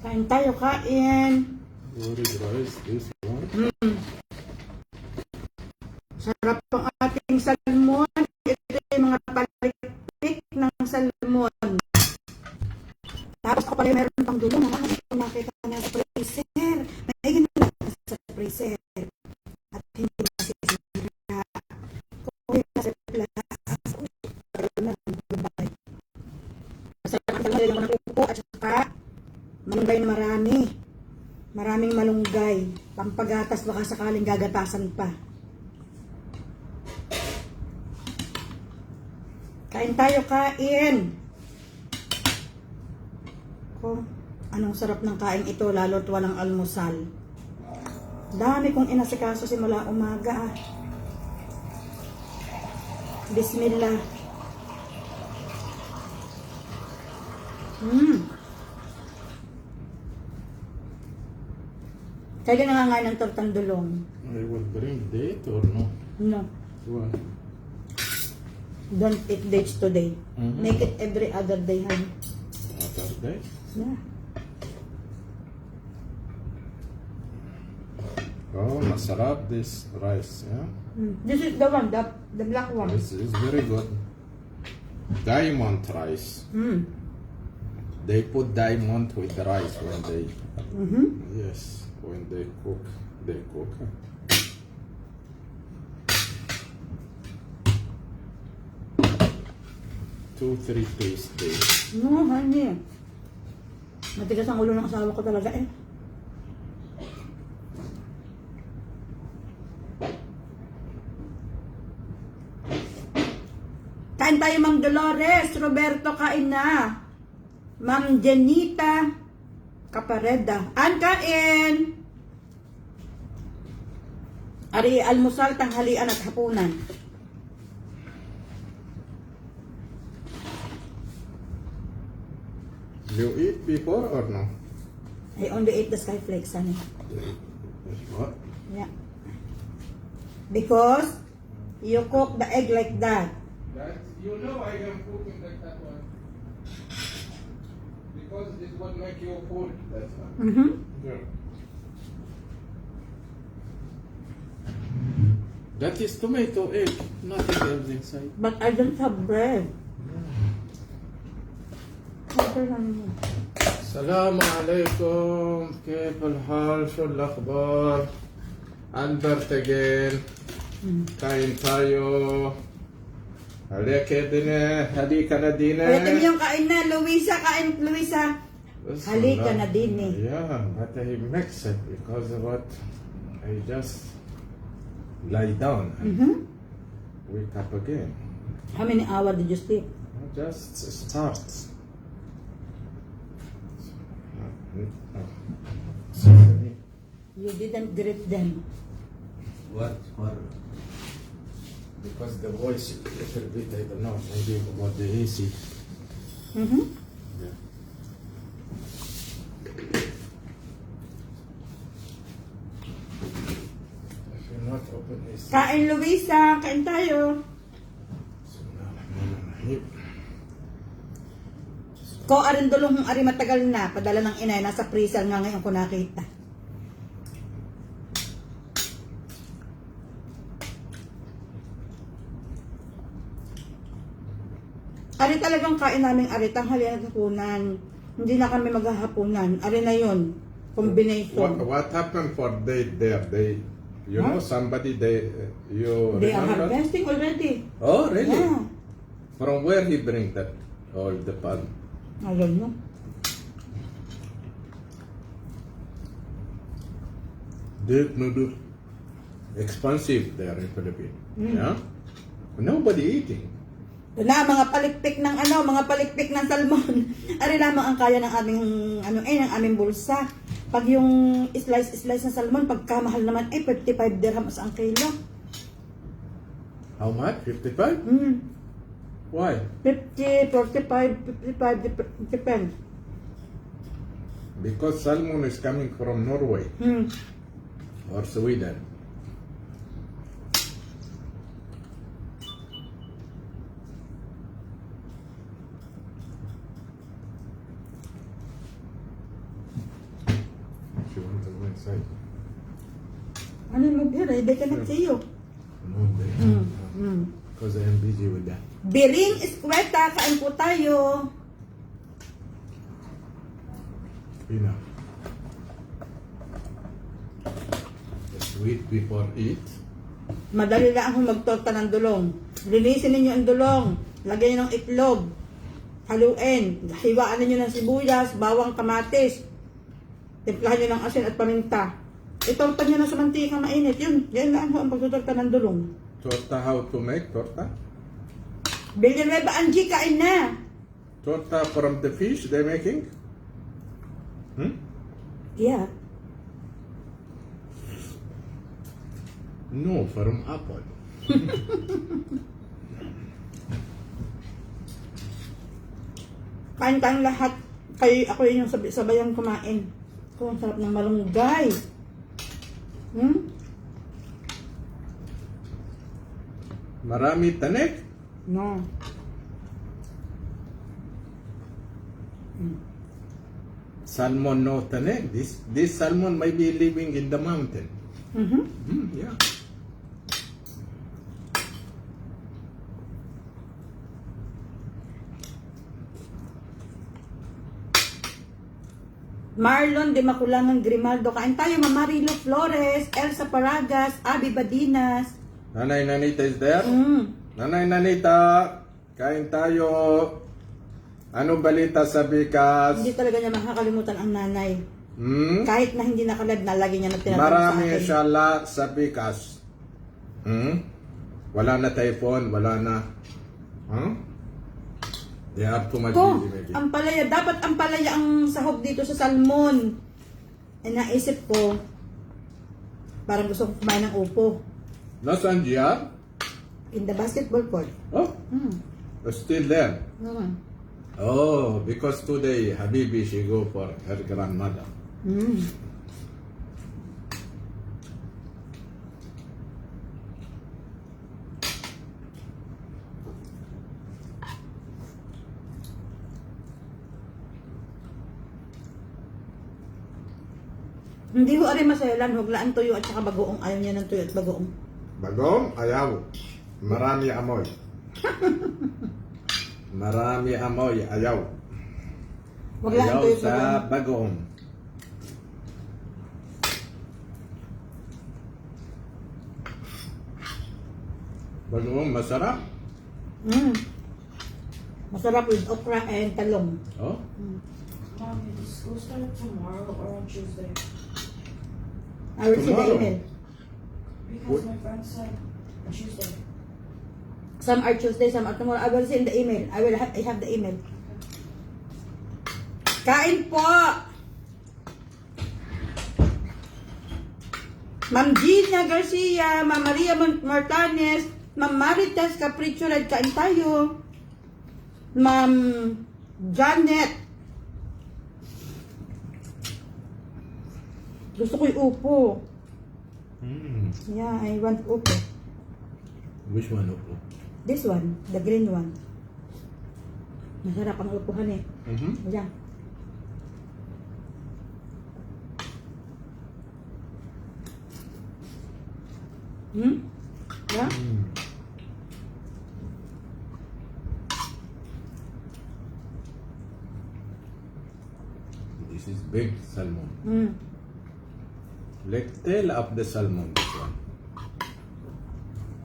Kain tayo, kain. What is rice? This one? Sarap ang ating salmon. Ito yung mga palikpik ng salmon. Tapos ako pala meron pang dulo. Kung nakita ka na sa freezer. Maigin na lang sa freezer. At hindi masisira. Kung hindi masisira. Masarap ang salmon ng upo at saka malunggay na marami. Maraming malunggay. Pampagatas baka sakaling gagatasan pa. Kain tayo, kain. Oh, anong sarap ng kain ito, lalo't walang almusal. Dami kong inasikaso simula umaga. Bismillah. Kaya nangangain ng tortang dulong. I will bring date or no? No. Why? Don't eat dates today. Make it every other day, honey. Other day? Yeah. Oh, masarap this rice, yeah? This is the one, the black one. This is very good. Diamond rice. They put diamond with the rice when they... Yes, when they cook. They cook. 2-3 days day. No, honey. Matigas ang ulo ng asawa ko talaga eh. Kain tayo, Ma'am Dolores. Roberto, kain na. Ma'am Janita Capareda. An, kain. Ari, almusal, tanghalian at hapunan. You eat before or no? I only ate the skyflakes, honey. What? Yeah. Because you cook the egg like that. That, you know I am cooking like that one. Because this will make you full. That's why. Yeah. That is tomato egg, nothing else inside. But I don't have bread. السلام عليكم كيف الحال شو الأخبار ألبرت again kain tayo halika din halika na din Pwede mo yung kain na, Luisa, kain, Luisa. Halika na din eh. Yeah, but I mix it because of what I just lie down and wake up again. How many hours did you sleep? Just start. You didn't greet them. What? Because the voice a little bit, I don't know, maybe about the AC. Yeah. If you're not open AC. Kain, Luisa, kain tayo. Ko arin dulong ari matagal na, padala ng inay, nasa freezer nga ngayon ko nakita. Ari talagang kain namin, ari tanghalian at hapunan. Hindi na kami maghahapunan. Ari na yun. Combination. What happened for they there? They, you know, somebody you They are remember? harvesting already. Oh, really? Yeah. From where he bring that all the palm? I don't know. Noodle. Expensive there in Philippines. Yeah? Nobody eating. Ito na, mga palikpik ng mga palikpik ng salmon. Ari lamang ang kaya ng aming, ng aming bulsa. Pag yung slice ng salmon, pagkamahal naman, 55 dirhams ang kilo. How much? 55? Why? 50, 45, 55, depends. Because salmon is coming from Norway or Sweden. outside. Ano mo bira? They cannot see you. No, they because I am busy with that. Biring Eskweta, kain po tayo. Enough. Just wait before eat. Madali lang akong magtorta ng dulong. Linisin ninyo ang dulong. Lagyan nyo ng itlog. Haluin. Hiwaan ninyo ng sibuyas, bawang, kamatis. Timplahan nyo ng asin at paminta. Itorta nyo na sa mantika mainit. Yun. Yan lang ho ang pagtutorta ng dulong. Torta, how to make torta? Bilireba Angie, kain na. Torta from the fish they're making? Yeah. No, from apple. Kain tayong lahat. Kayo, ako yun yung sabayang kumain. Ang sarap ng malunggay. Marami tanik? No. Salmon no tanik. This salmon may be living in the mountain. Yeah. Marlon de Maculangan Grimaldo. Kain tayo, Mama Rilo Flores, Elsa Paragas, Abby Badinas. Nanay Nanita is there? Nanay Nanita, kain tayo. Anong balita sa Bikas? Hindi talaga niya makakalimutan ang nanay. Kahit na hindi nakalad na, lagi niya na tinatanong sa Marami akin. siya lahat sa Bikas. Wala na typhoon, wala na. They are too much Ko, busy maybe. ang palaya. Dapat ang palaya ang sahog dito sa salmon. Eh, naisip ko, parang gusto ko kumain ng upo. Nasaan diyan? In the basketball court. Oh, still there. Naman. Oh, because today Habibi she go for her grandmother. Hindi ho ari masayalan, huglaan tuyo at saka bagoong. Ayaw niya ng tuyo at bagoong. Bagong, ayaw. Marami amoy. Marami amoy, ayaw. Waglaan Ayaw tuyo at sa bagoong. bagong. Bagong, masarap. Masarap with okra and talong. Oh, Mommy, does school start tomorrow or on Tuesday? I will see the Tomorrow. email. Because What? my friend said Tuesday. Some are Tuesday, some are tomorrow. I will see in the email. I have the email. Kain po! Ma'am Gina Garcia, Ma'am Maria Martanes, Ma'am Maritas Capricho, kain tayo. Ma'am Janet. Gusto ko yung upo. Yeah, I want upo. which one? Opo? This one, the green one. Masarap ang upuhan eh. Ayan. Yeah? This is big salmon. Let's tell of the salmon, this one.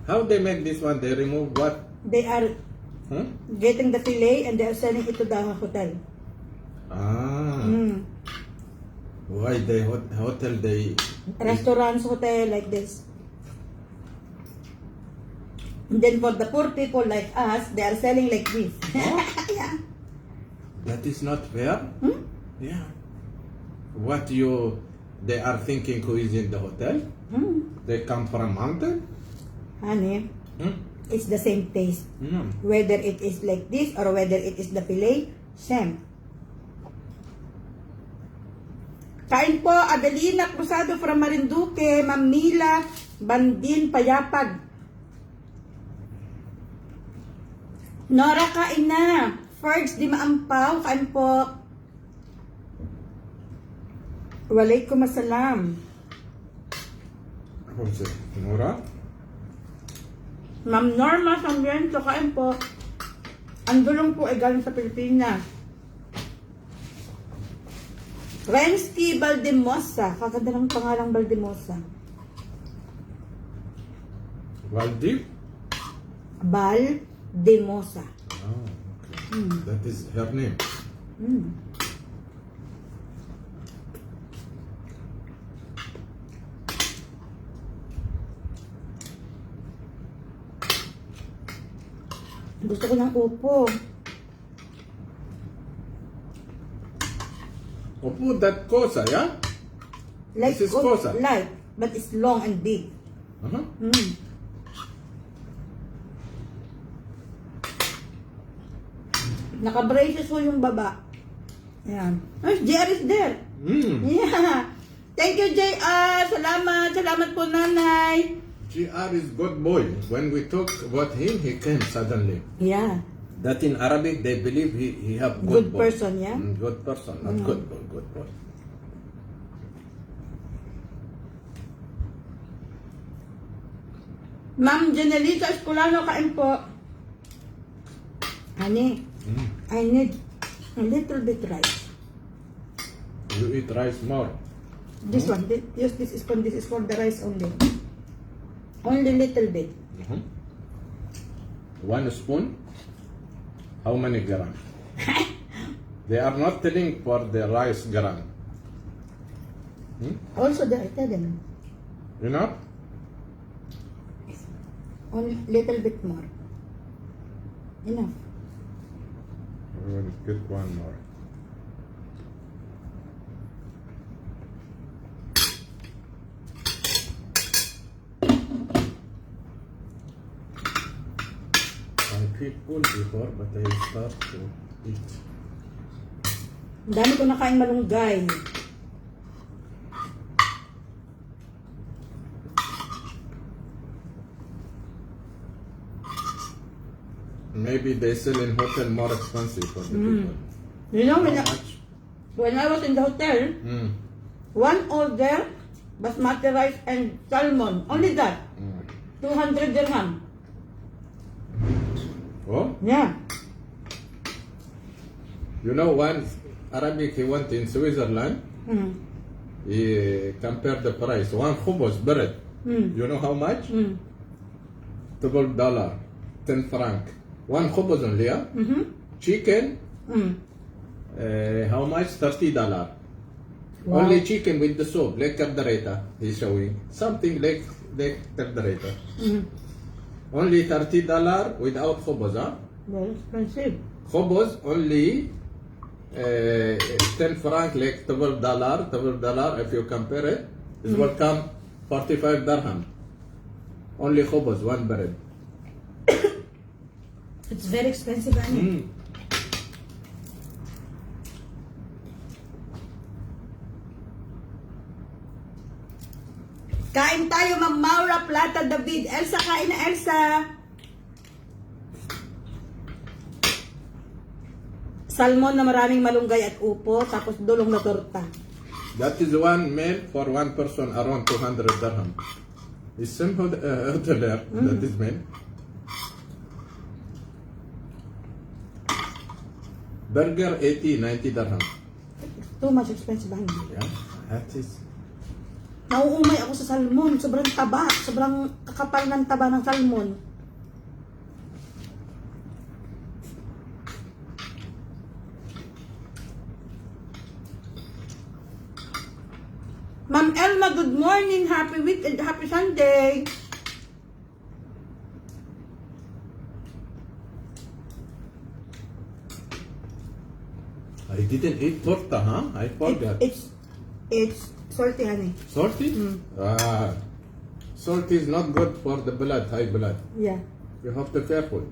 How they make this one? They remove what? They are getting the fillet and they are selling it to the hotel. Why the hotel they... Restaurants, hotel, like this. And then for the poor people like us, they are selling like this. Yeah. That is not fair? Yeah. What they are thinking who is in the hotel? They come from mountain? Honey, it's the same taste. Whether it is like this or whether it is the fillet, same. Kain po, Adelina Cruzado from Marinduque, Ma'am Mila Bandin Payapag. Nora, kain na. Fergs di maampaw, kain po. Walaikum assalam. Who's it? Nora? Ma'am Norma Sambiento, kain po. Ang dulong po ay galing sa Pilipinas. Rensky Baldemosa. Kaganda ng pangalang Baldemosa. Valdi? Baldemosa. Oh, okay. That is her name. Gusto ko ng upo. Opo, that cosa, yeah? Like, This is kosa. like, but it's long and big. Uh-huh. Naka-braces po yung baba. Ayan. Ay, JR is there. Yeah. Thank you, JR. Salamat. Salamat po, nanay. GR is good boy. When we talk about him, he came suddenly. Yeah. That in Arabic, they believe he have Good boy. person, yeah? Good person, not good boy, good boy. Ma'am Janelita Escolano, kain po. Honey, I need a little bit rice. You eat rice more. This one, use this spoon. This is for the rice only. Only little bit. 1 spoon. How many gram? They are not telling for the rice gram. Also, I tell them, You know? only little bit more. Enough. We will get one more. I feel full before, but I start to eat. Ang dami ko nakain malunggay. Maybe they sell in hotel more expensive for the people. You know, How much? when I was in the hotel, one order, basmati rice and salmon. Only that. 200 dirham. Oh, Yeah. you know, one Arabic he went in Switzerland. He compared the price. One khubuz bread. You know how much? $12, 10 franc. One khubuz only, yeah? Chicken, how much? $30. Wow. Only chicken with the soup, like cardareta, he's showing. Something like cardareta. Only $30 without khubuz, huh? Very expensive. Khubuz only 10 franc, like $12, if you compare it, it will come 45 dirham. Only khubuz, one bread. It's very expensive, honey. Kain tayo, Ma'am Maura Plata David. Elsa, kain na, Elsa. Salmon na maraming malunggay at upo, tapos dulong na torta. That is one meal for one person, around 200 dirham. It's some hoteler, that is meal. Burger 80, 90 dirham. Too much expensive, honey. Yeah, that is. Nauumay ako sa salmon. Sobrang taba. Sobrang kakapal ng taba ng salmon. Ma'am Elma, good morning. Happy weekend. Happy Sunday. I didn't eat torta, huh? I forgot. It's salty, honey. Salty? Salt is not good for the blood, high blood. Yeah. You have to be careful.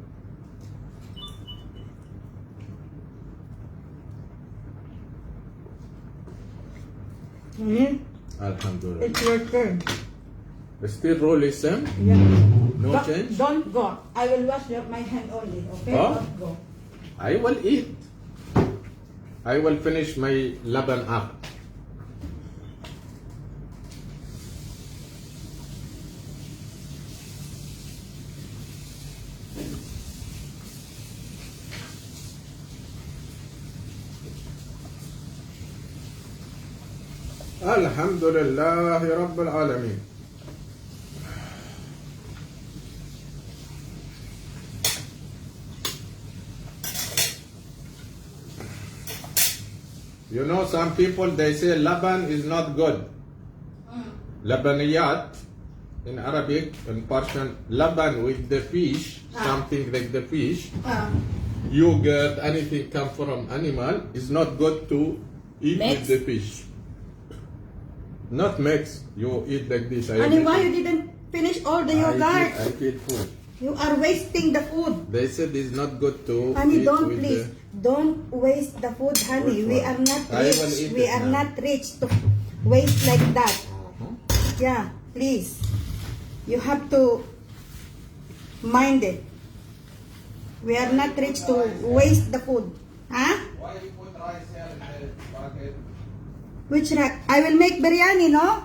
Alhamdulillah. It's your turn. Still roll is same? Yeah. No change? Don't go. I will wash my hand only, okay? Oh? Don't go. I will eat. I will finish my laban up. Alhamdulillah Rabbil Alamin. You know, some people they say laban is not good. Labaniyat in Arabic, in Persian, laban with the fish, something like the fish, yogurt, anything come from animal is not good to eat Mix? with the fish. Not mix. You eat like this. Honey, why you didn't finish all the yogurt? I eat food. You are wasting the food. They said it's not good to Honey, eat don't with please. Don't waste the food, honey. Which We one? are not I will rich. eat We it are now. not rich to waste like that. The, Yeah, please. You have to mind it. We are not rich to waste the food. Huh? Why you put rice here in the bucket? Which rack? I will make biryani, no?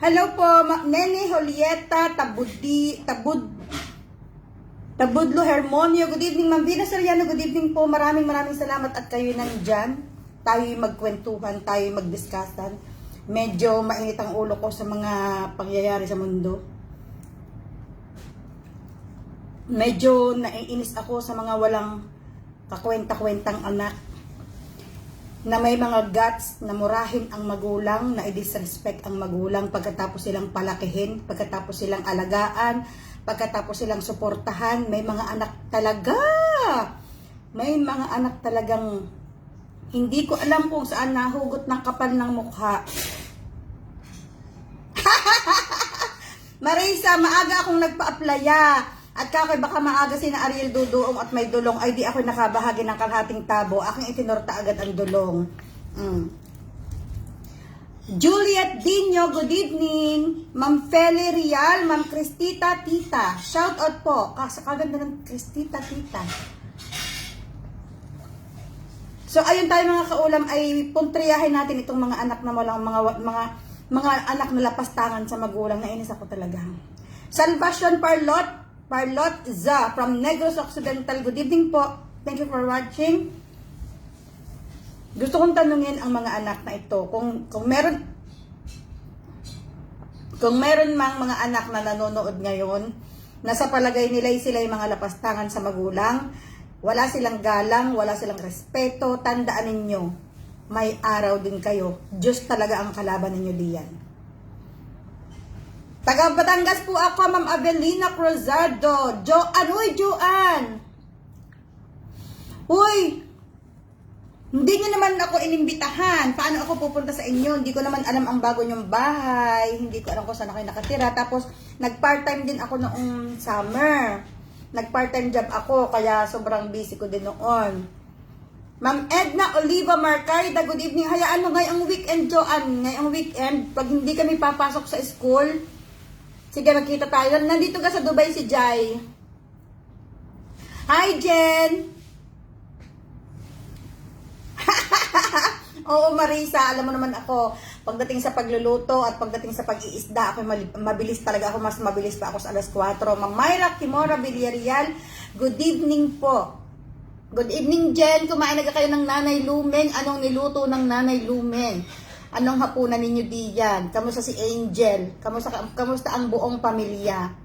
Hello po, Nene Julieta Tabudlo Hermonio. Good evening, Ma'am Vina Soriano. Good evening po. Maraming salamat at kayo nandyan. Tayo'y magkwentuhan, tayo'y magdiskasan. Medyo mainit ang ulo ko sa mga pangyayari sa mundo. Medyo naiinis ako sa mga walang kakwenta-kwentang anak na may mga guts na murahin ang magulang, na i-disrespect ang magulang pagkatapos silang palakihin, pagkatapos silang alagaan, pagkatapos silang suportahan. May mga anak talaga. May mga anak talagang hindi ko alam kung saan nahugot ng kapal ng mukha. Marisa, maaga akong nagpa-applya. At kakoy baka maaga si na Ariel Duduong at may dulong ay di ako nakabahagi ng kalahating tabo. Aking itinorta agad ang dulong. Juliet Dino, good evening. Ma'am Feli Rial, Ma'am Cristita Tita. Shout out po. Kaganda ng Cristita Tita. So ayun tayo mga kaulam, ay puntriyahin natin itong mga anak na walang mga anak na lapastangan sa magulang. Nainis ako talaga. Salvation Parlot Za from Negros Occidental. Good evening po. Thank you for watching. Gusto kong tanungin ang mga anak na ito. Kung meron mang mga anak na nanonood ngayon, na sa palagay nila sila'y mga lapastangan sa magulang, wala silang galang, wala silang respeto, tandaan ninyo, may araw din kayo. Diyos talaga ang kalaban ninyo diyan. Taga Batangas po ako, Ma'am Avelina Cruzado. Joanne! Uy! Hindi nyo naman ako inimbitahan. Paano ako pupunta sa inyo? Hindi ko naman alam ang bago nyong bahay. Hindi ko alam kung saan kayo nakatira. Tapos, nag-part-time din ako noong summer. Nag-part-time job ako, kaya sobrang busy ko din noon. Ma'am Edna Oliva Marcaida, good evening. Hayaan mo ngayong weekend, Joanne. Ngayong weekend, pag hindi kami papasok sa school, sige, magkita tayo. Nandito ka sa Dubai si Jai. Hi, Jen! Oo, Marisa, alam mo naman ako, pagdating sa pagluluto at pagdating sa pag-iisda, ako mabilis talaga ako, mas mabilis pa ako sa alas 4. Ma'am Myra Kimora Villarreal, good evening po. Good evening, Jen. Kumain na kayo ng Nanay Lumen. Anong niluto ng Nanay Lumen? Anong hapunan ninyo diyan? Kamusta si Angel? Kamusta ang buong pamilya?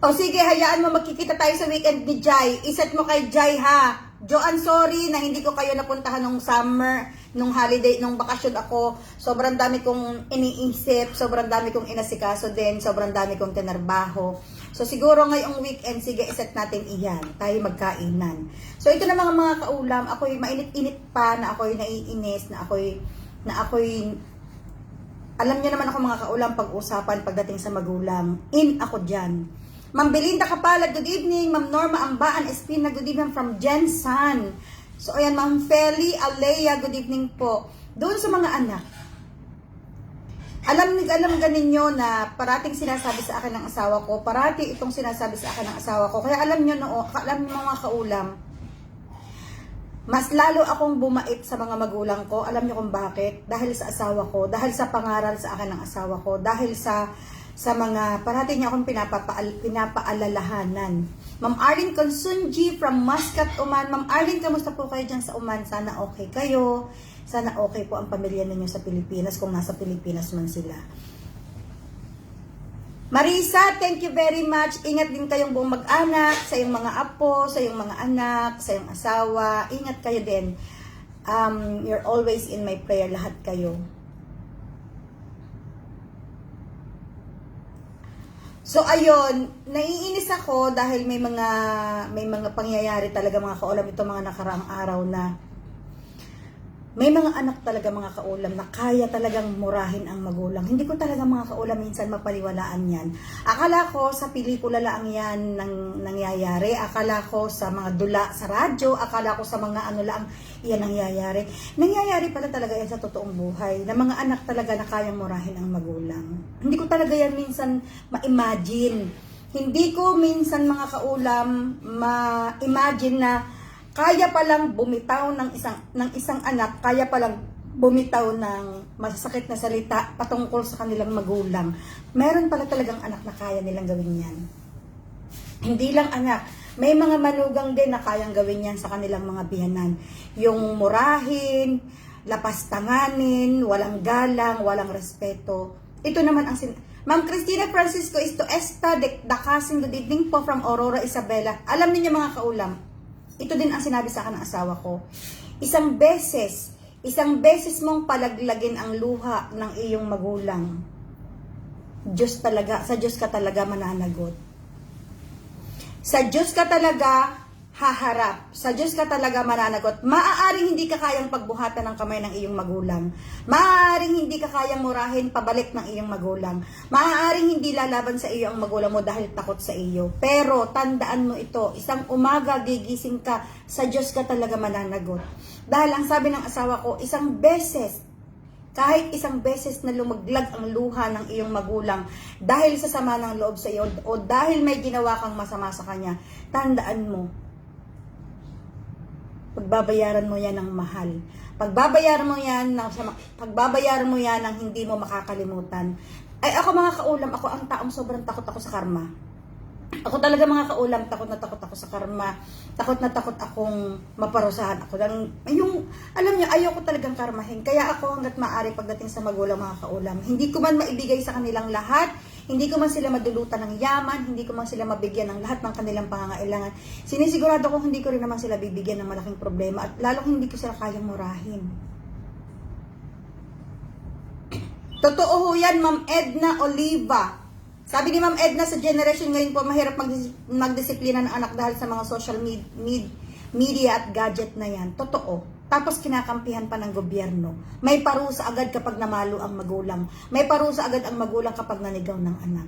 O sige, hayaan mo, magkikita tayo sa weekend ni Jai. Iset mo kay Jai, ha? Joanne, sorry na hindi ko kayo napuntahan nung summer, nung holiday, nung bakasyon ako. Sobrang dami kong iniisip, sobrang dami kong inasikaso din, sobrang dami kong tinarbaho. So siguro ngayong weekend, sige, iset natin iyan. Tayo magkainan. So ito na mga kaulam, ako'y mainit-init pa, na ako'y naiinis, na ako'y alam niyo naman ako mga kaulam, pag-usapan pagdating sa magulang. Ako dyan. Ma'am Belinda Kapala, good evening. Ma'am Norma Ambaan Espina, good evening from Jensan. So ayan, Ma'am Feli Alea, good evening po. Doon sa mga anak, alam ganin nyo na parating sinasabi sa akin ng asawa ko, parati itong sinasabi sa akin ng asawa ko. Kaya alam nyo mga kaulam, mas lalo akong bumait sa mga magulang ko. Alam nyo kung bakit? Dahil sa asawa ko, dahil sa pangaral sa akin ng asawa ko, dahil sa sa mga parati niya akong pinapaalalahanan. Ma'am Arlene Consunji from Muscat, Oman. Ma'am Arlene, kamusta po kayo dyan sa Oman? Sana okay kayo. Sana okay po ang pamilya ninyo sa Pilipinas kung nasa Pilipinas man sila. Marisa, thank you very much. Ingat din kayong buong mag-anak, sa iyong mga apo, sa iyong mga anak, sa iyong asawa. Ingat kayo din. You're always in my prayer, lahat kayo. So ayun, naiinis ako dahil may mga pangyayari talaga mga kaulam ito mga nakaraang araw na may mga anak talaga mga kaulam na kaya talagang murahin ang magulang. Hindi ko talaga mga kaulam minsan mapaniwalaan yan. Akala ko sa pelikula lang yan nangyayari. Akala ko sa mga dula sa radyo. Akala ko sa mga ano lang yan nangyayari. Nangyayari pala talaga yan sa totoong buhay. Na mga anak talaga na kayang murahin ang magulang. Hindi ko talaga yan minsan ma-imagine. Hindi ko minsan mga kaulam ma-imagine na kaya palang bumitaw ng isang anak, kaya palang bumitaw ng masasakit na salita patungkol sa kanilang magulang. Meron pala talagang anak na kaya nilang gawin yan. Hindi lang anak, may mga manugang din na kayang gawin yan sa kanilang mga biyanan. Yung murahin, lapastanganin, walang galang, walang respeto. Ito naman ang Ma'am Cristina Francisco is to esta dakasin good evening po from Aurora, Isabela. Alam niyo mga kaulam, ito din ang sinabi sa akin ng asawa ko. Isang beses mong palaglagin ang luha ng iyong magulang. Sa Diyos ka talaga mananagot. Sa Diyos ka talaga haharap. Sa Diyos ka talaga mananagot. Maaaring hindi ka kayang pagbuhatan ng kamay ng iyong magulang. Maaaring hindi ka kayang murahin pabalik ng iyong magulang. Maaaring hindi lalaban sa iyo ang magulang mo dahil takot sa iyo. Pero tandaan mo ito, isang umaga gigising ka, sa Diyos ka talaga mananagot. Dahil ang sabi ng asawa ko, kahit isang beses na lumaglag ang luha ng iyong magulang dahil sa sama ng loob sa iyo o dahil may ginawa kang masama sa kanya, tandaan mo, pagbabayaran mo yan ng mahal. Pagbabayaran mo yan ng hindi mo makakalimutan. Ay ako mga kaulam, ako ang taong sobrang takot ako sa karma. Ako talaga mga kaulam, takot na takot ako sa karma. Takot na takot akong maparusahan ako. Alam niyo, ayoko talagang karmahin. Kaya ako hanggat maaari pagdating sa magulang mga kaulam, hindi ko man maibigay sa kanilang lahat, hindi ko man sila madulutan ng yaman, hindi ko man sila mabigyan ng lahat ng kanilang pangangailangan. Sinisigurado ko hindi ko rin naman sila bibigyan ng malaking problema at lalong hindi ko sila kayang murahin. Totoo ho yan, Ma'am Edna Oliva. Sabi ni Ma'am Edna, sa generation ngayon po, mahirap magdisiplina ng anak dahil sa mga social media at gadget na yan. Totoo. Tapos kinakampihan pa ng gobyerno. May parusa agad kapag namalo ang magulang. May parusa agad ang magulang kapag nanigaw ng anak.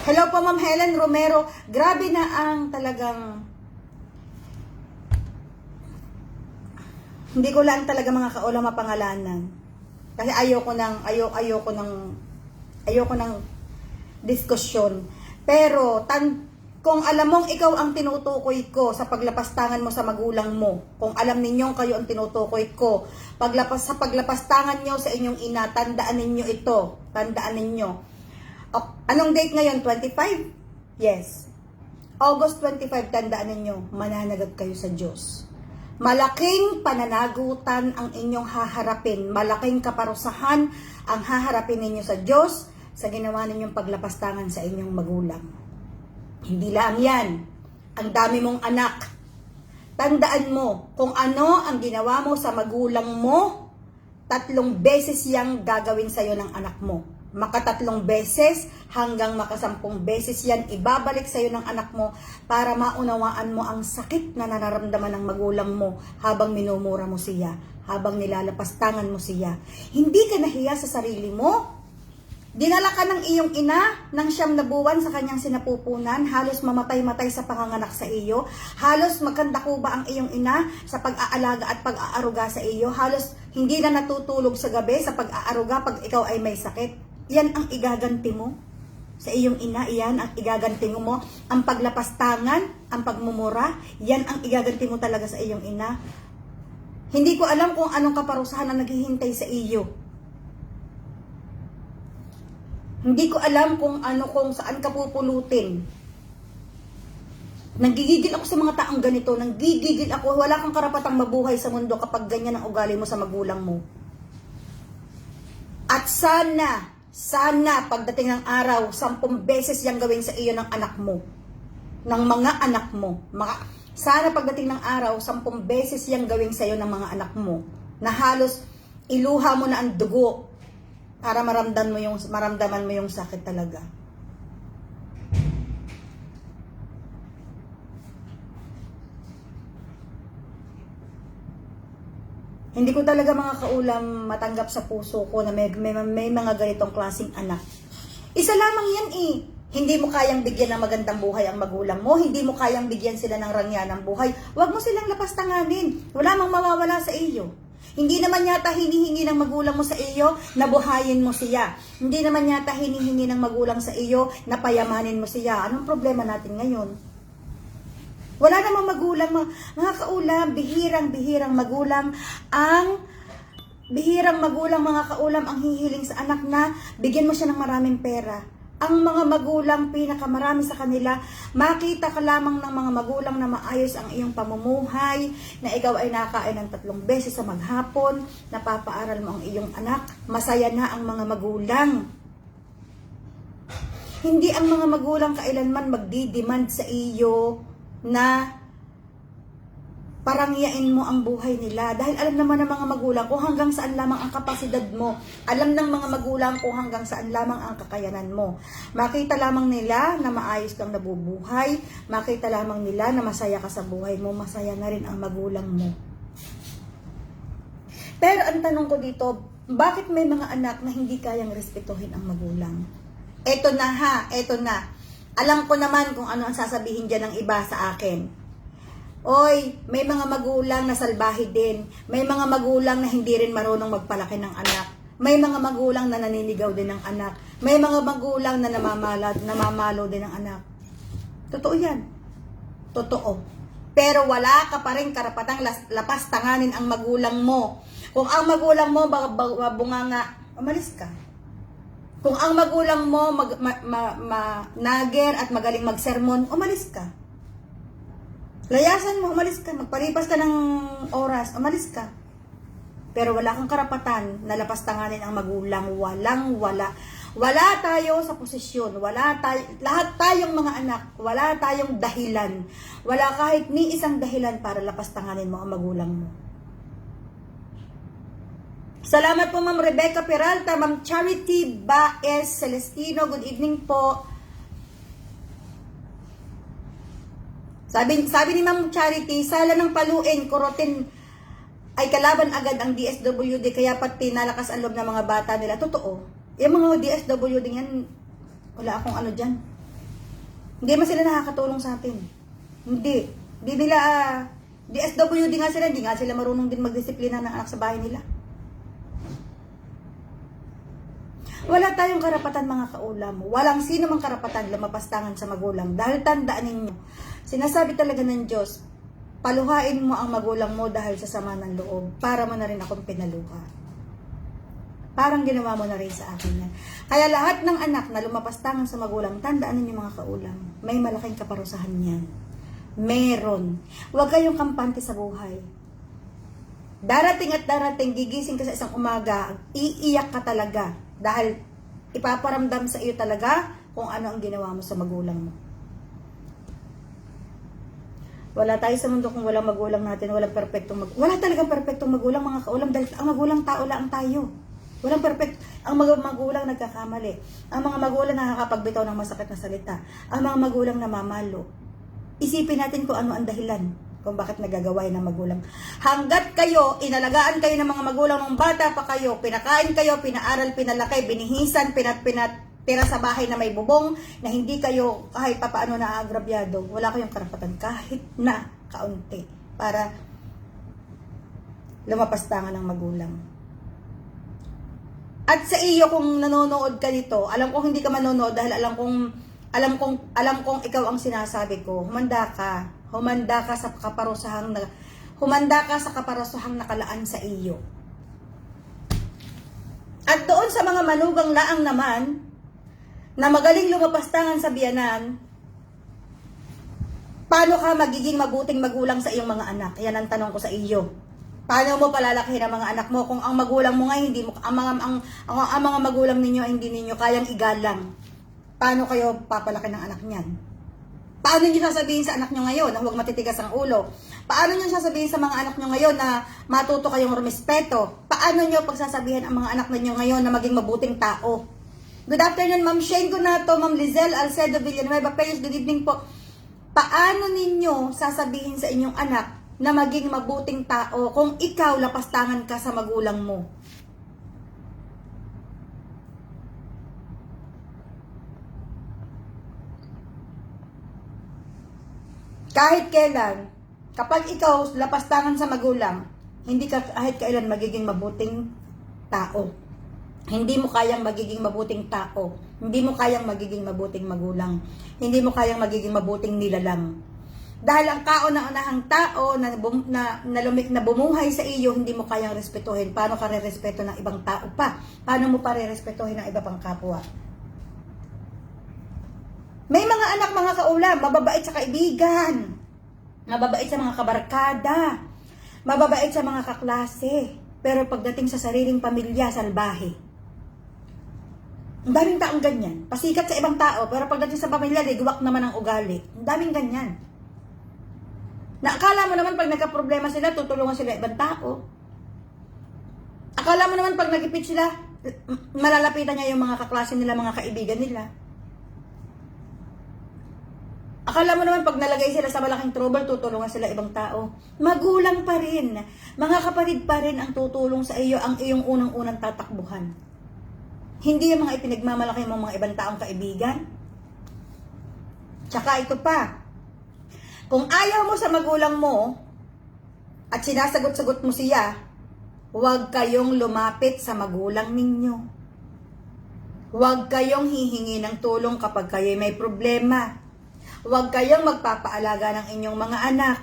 Hello po Ma'am Helen Romero. Grabe na ang talagang... Hindi ko lang talaga mga kaulam mapangalanan. Kasi ayoko ng diskusyon. Pero kung alam mong ikaw ang tinutukoy ko sa paglapastangan mo sa magulang mo, kung alam ninyong kayo ang tinutukoy ko, sa paglapastangan nyo sa inyong ina, tandaan ninyo ito. Tandaan ninyo. Anong date ngayon? 25? Yes. August 25, tandaan ninyo, mananagot kayo sa Diyos. Malaking pananagutan ang inyong haharapin. Malaking kaparusahan ang haharapin ninyo sa Diyos sa ginawa ninyong paglapastangan sa inyong magulang. Hindi lang yan. Ang dami mong anak. Tandaan mo, kung ano ang ginawa mo sa magulang mo, 3 beses yang gagawin sa'yo ng anak mo. Maka3 beses hanggang maka10 beses yan ibabalik sa'yo ng anak mo para maunawaan mo ang sakit na nararamdaman ng magulang mo habang minumura mo siya, habang nilalapastangan mo siya. Hindi ka nahiya sa sarili mo. Dinala ka ng iyong ina ng 9 na buwan sa kanyang sinapupunan, halos mamatay-matay sa panganganak sa iyo, halos magkandakuba ang iyong ina sa pag-aalaga at pag-aaruga sa iyo, halos hindi na natutulog sa gabi sa pag-aaruga pag ikaw ay may sakit. Yan ang igaganti mo sa iyong ina, yan ang igaganti mo. Ang paglapastangan, ang pagmumura, yan ang igaganti mo talaga sa iyong ina. Hindi ko alam kung anong kaparusahan ang naghihintay sa iyo. Hindi ko alam kung saan ka pupulutin. Nanggigigil ako sa mga taong ganito. Nanggigigil ako. Wala kang karapatang mabuhay sa mundo kapag ganyan ang ugali mo sa magulang mo. At sana, pagdating ng araw, 10 beses yang gawin sa iyo ng anak mo. Ng mga anak mo. Sana pagdating ng araw, 10 beses yang gawin sa iyo ng mga anak mo. Na halos iluha mo na ang dugo para maramdaman mo yung sakit talaga. Hindi ko talaga mga kaulam matanggap sa puso ko na may mga ganitong klaseng anak. Isa lamang yan eh. Hindi mo kayang bigyan ng magandang buhay ang magulang mo. Hindi mo kayang bigyan sila ng rangya ng buhay. Huwag mo silang lapastanganin. Wala mang mawawala sa iyo. Hindi naman yata hinihingi ng magulang mo sa iyo na buhayin mo siya. Hindi naman yata hinihingi ng magulang sa iyo na payamanin mo siya. Anong problema natin ngayon? Wala namang magulang, mga kaulam, bihirang magulang mga kaulam ang hihiling sa anak na bigyan mo siya ng maraming pera. Ang mga magulang, pinakamarami sa kanila, makita ka lamang ng mga magulang na maayos ang iyong pamumuhay, na ikaw ay nakain ng 3 beses sa maghapon, napapaaral mo ang iyong anak, masaya na ang mga magulang. Hindi ang mga magulang kailanman magdidemand sa iyo na parangyain mo ang buhay nila. Dahil alam naman ng mga magulang kung hanggang saan lamang ang kapasidad mo. Alam ng mga magulang kung hanggang saan lamang ang kakayanan mo. Makita lamang nila na maayos kang nabubuhay. Makita lamang nila na masaya ka sa buhay mo. Masaya na rin ang magulang mo. Pero ang tanong ko dito, bakit may mga anak na hindi kayang respetuhin ang magulang? Eto na. Alam ko naman kung ano ang sasabihin dyan ng iba sa akin. Oy, may mga magulang na salbahe din. May mga magulang na hindi rin marunong magpalaki ng anak. May mga magulang na naninigaw din ng anak. May mga magulang na namamalo din ng anak. Totoo yan. Totoo. Pero wala ka pa rin karapatang lapastanganin ang magulang mo. Kung ang magulang mo bunganga, umalis ka. Kung ang magulang mo nager at magaling magsermon, umalis ka. Layasan mo, umalis ka. Magpalipas ka ng oras, umalis ka. Pero wala kang karapatan na lapastanganin ang magulang. Wala. Wala tayo sa posisyon. Lahat tayong mga anak, wala tayong dahilan. Wala kahit ni isang dahilan para lapastanganin mo ang magulang mo. Salamat po Ma'am Rebecca Peralta, Ma'am Charity Baez Celestino. Good evening po. Sabi ni Ma'am Charity, sala ng paluin, kurotin ay kalaban agad ang DSWD, kaya pati nalakas ang loob ng mga bata nila. Totoo. Yung mga DSWD yan, wala akong ano dyan. Hindi man sila nakakatulong sa atin. Hindi nila, DSWD nga sila, hindi nga sila marunong din magdisiplina ng anak sa bahay nila. Wala tayong karapatan mga kaulam. Walang sino mang karapatan lumapastangan sa magulang. Dahil tandaan ninyo, sinasabi talaga ng Diyos, paluhain mo ang magulang mo dahil sa sama ng loob. Para mo na rin akong pinaluha. Parang ginawa mo na rin sa akin yan. Kaya lahat ng anak na lumapastangan sa magulang, tandaan ninyo mga kaulam, may malaking kaparusahan yan. Meron. Huwag kayong kampante sa buhay. Darating at darating, gigising ka sa isang umaga, iiyak ka talaga. Dahil ipaparamdam sa iyo talaga kung ano ang ginawa mo sa magulang mo. Wala tayo sa mundo kung walang magulang natin, walang perfectong magulang. Wala talagang perfectong magulang mga kaulam dahil ang magulang tao lang tayo. Walang perfect. Ang mga magulang nagkakamali. Ang mga magulang nakakapagbitaw ng masakit na salita. Ang mga magulang namamalo. Isipin natin kung ano ang dahilan kung bakit nagagawa ng magulang. Hanggat kayo, inalagaan kayo ng mga magulang nung bata pa kayo, pinakain kayo, pinaaral, pinalaki, binihisan, pinatira sa bahay na may bubong, na hindi kayo kahit papaano naaagrabyado, wala kayong karapatan kahit na kaunti para lumapastangan ng magulang. At sa iyo kung nanonood ka nito, alam kong hindi ka manonood dahil alam kong ikaw ang sinasabi ko, humanda ka sa kaparusahang nakalaan sa iyo. At doon sa mga manugang laang naman na magaling lumapastangan sa biyanan, paano ka magiging mabuting magulang sa iyong mga anak? Yan ang tanong ko sa iyo. Paano mo palalakihin ang mga anak mo kung ang magulang mo nga hindi mo ang mga magulang ninyo ay hindi ninyo kayang igalang? Paano kayo papalaki ng anak niyan? Paano niyo sasabihin sa anak niyo ngayon na huwag matitigas ang ulo? Paano niyo sasabihin sa mga anak niyo ngayon na matuto kayong rumispeto? Paano niyo pagsasabihin ang mga anak niyo ngayon na maging mabuting tao? Good afternoon, Ma'am Shane Gunato, Ma'am Lizelle Alcedo Villanueva Payos, good evening po. Paano ninyo sasabihin sa inyong anak na maging mabuting tao kung ikaw lapastangan ka sa magulang mo? Kahit kailan, kapag ikaw lapastangan sa magulang, hindi ka kahit kailan magiging mabuting tao. Hindi mo kayang magiging mabuting tao. Hindi mo kayang magiging mabuting magulang. Hindi mo kayang magiging mabuting nilalang. Dahil ang kauna-unahang tao na bumuhay sa iyo, hindi mo kayang respetuhin. Paano ka re-respeto ng ibang tao pa? Paano mo pa re-respetuhin ng iba pang kapwa? May mga anak, mga kaulam, mababait sa kaibigan, mababait sa mga kabarkada, mababait sa mga kaklase, pero pagdating sa sariling pamilya, salbahe. Ang daming taong ganyan. Pasikat sa ibang tao, pero pagdating sa pamilya, ligwak naman ang ugali. Ang daming ganyan. Naakala mo naman pag nagka-problema sila, tutulungan sila ibang tao. Akala mo naman pag nagipit sila, malalapitan niya yung mga kaklase nila, mga kaibigan nila. Akala mo naman pag nalagay sila sa malaking trouble, tutulungan sila ibang tao. Magulang pa rin. Mga kapatid pa rin ang tutulong sa iyo, ang iyong unang-unang tatakbuhan. Hindi yung mga ipinagmamalaki mong mga ibang taong kaibigan. Tsaka ito pa. Kung ayaw mo sa magulang mo at sinasagot-sagot mo siya, huwag kayong lumapit sa magulang ninyo. Huwag kayong hihingi ng tulong kapag kayo may problema. Huwag kayong magpapaalaga ng inyong mga anak.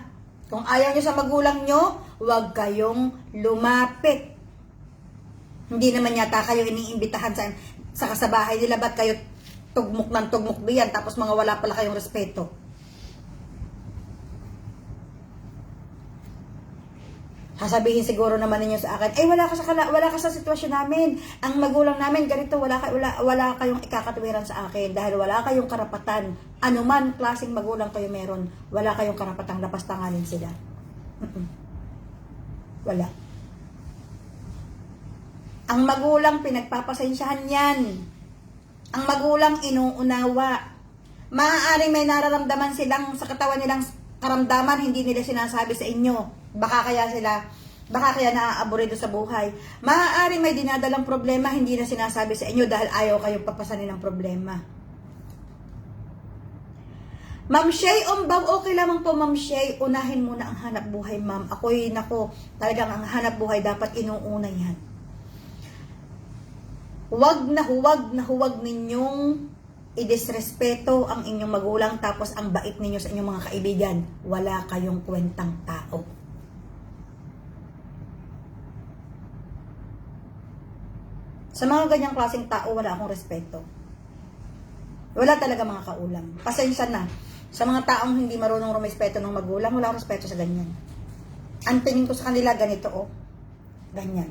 Kung ayaw nyo sa magulang nyo, huwag kayong lumapit. Hindi naman yata kayo iniimbitahan sa kasabahay nila. Ba't kayo tugmok ng tugmok diyan tapos mga wala pala kayong respeto? Sasabihin siguro naman ninyo sa akin, wala ka sa sitwasyon namin. Ang magulang namin ganito, wala kayong ikakatwiran sa akin dahil wala kayong karapatan. Anuman klaseng magulang kayo meron, wala kayong karapatang lapastanganin sila. Wala. Ang magulang pinagpapasensyahan yan. Ang magulang inuunawa. Maaaring may nararamdaman silang sa katawan nilang karamdaman, hindi nila sinasabi sa inyo. Baka kaya naaaburido sa buhay. Maaaring may dinadalang problema, hindi na sinasabi sa inyo dahil ayaw kayong papasanin ng problema. Ma'am Shay Ombaw, okay lamang po Ma'am Shay, unahin muna ang hanap buhay ma'am. Talagang ang hanap buhay dapat inuuna yan. Huwag na huwag ninyong idisrespeto ang inyong magulang tapos ang bait ninyo sa inyong mga kaibigan. Wala kayong kwentang tao. Sa mga ganyang klaseng tao, wala akong respeto. Wala talaga mga kaulam. Pasensya na. Sa mga taong hindi marunong rumispeto ng magulang, wala akong respeto sa ganyan. Ang tingin ko sa kanila, ganito ganyan.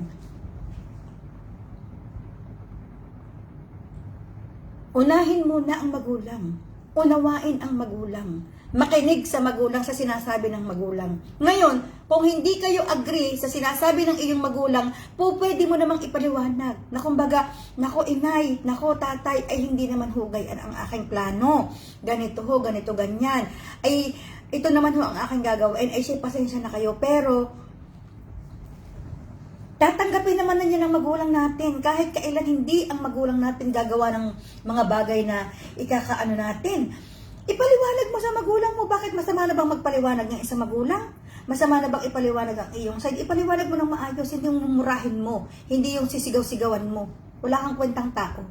Unahin muna ang magulang. Unawain ang magulang. Makinig sa magulang sa sinasabi ng magulang. Ngayon, kung hindi kayo agree sa sinasabi ng iyong magulang, pwede mo namang ipaliwanag na kumbaga, nako inay, nako tatay, ay hindi naman hugay ang aking plano. Ganito ganito, ganyan. Ay, ito naman ang aking gagawin. Ay, siya, pasensya na kayo. Pero, tatanggapin naman na niya ng magulang natin. Kahit kailan hindi ang magulang natin gagawa ng mga bagay na ikakaano natin. Ipaliwanag mo sa magulang mo. Bakit masama na bang magpaliwanag ng isang magulang? Masama na bang ipaliwanag ang iyong side? Ipaliwanag mo ng maayos, hindi yung murahin mo. Hindi yung sisigaw-sigawan mo. Wala kang kwentang tao.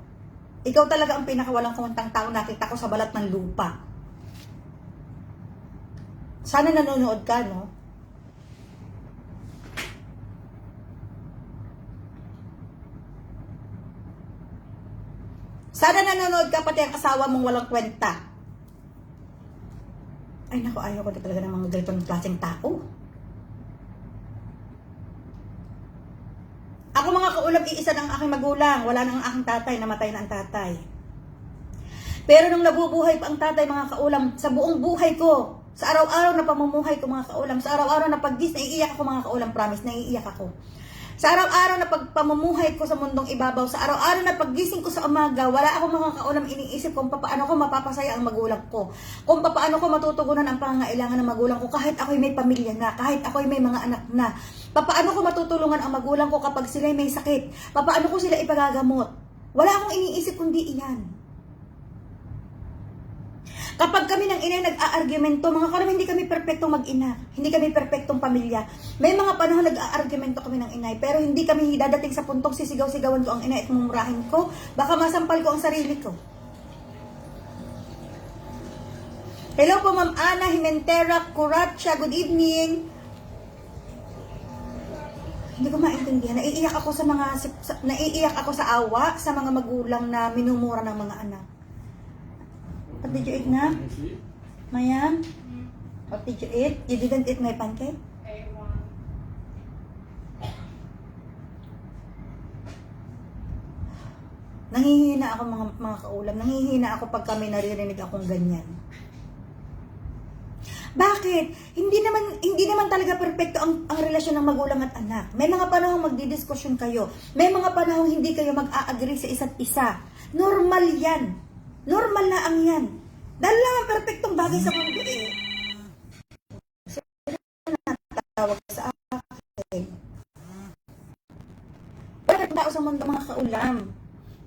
Ikaw talaga ang pinakawalang kwentang tao nakita ko sa balat ng lupa. Sana nanonood ka, no? Sana nanonood ka pati ang asawa mong walang kwenta. Ay naku, ayaw ko na talaga ng mga ganitong klaseng tao. Ako mga kaulam, iisa ng aking magulang. Wala nang aking tatay, namatay na ang tatay. Pero nung nabubuhay pa ang tatay, mga kaulam, sa buong buhay ko, sa araw-araw na pamumuhay ko mga kaulam, sa araw-araw na pag-gis, naiiyak ako mga kaulam, promise, naiiyak ako. Sa araw-araw na pagpamumuhay ko sa mundong ibabaw, sa araw-araw na paggising ko sa umaga, wala akong mga kaulam iniisip kung paano ko mapapasaya ang magulang ko. Kung paano ko matutugunan ang pangangailangan ng magulang ko kahit ako'y may pamilya na, kahit ako'y may mga anak na. Paano ko matutulungan ang magulang ko kapag sila'y may sakit? Paano ko sila ipagagamot? Wala akong iniisip kundi iyan. Kapag kami ng inay nag-aargumento, mga kaulam, hindi kami perpektong mag-ina. Hindi kami perpektong pamilya. May mga panahon nag-aargumento kami ng inay, pero hindi kami dadating sa puntong sisigaw-sigawan ko ang inay at mumurahin ko. Baka masampal ko ang sarili ko. Hello po, Ma'am Ana Himentera Curacha. Good evening. Hindi ko maintindihan. Naiiyak ako sa awa sa mga magulang na minumura ng mga anak. What did you eat na? Mayam? What did you eat? You didn't eat my pancake? Nangihina ako mga kaulam. Nangihina ako pag kami naririnig akong ganyan. Bakit? Hindi naman talaga perpekto ang relasyon ng magulang at anak. May mga panahong magdidiskusyon kayo. May mga panahong hindi kayo mag-a-agree sa isa't isa. Normal yan. Normal na ang yan. Dahil lang ang perfectong bagay sa mundo eh. Sila natawag sa akin. Wala ka tao sa mundo mga kaulam.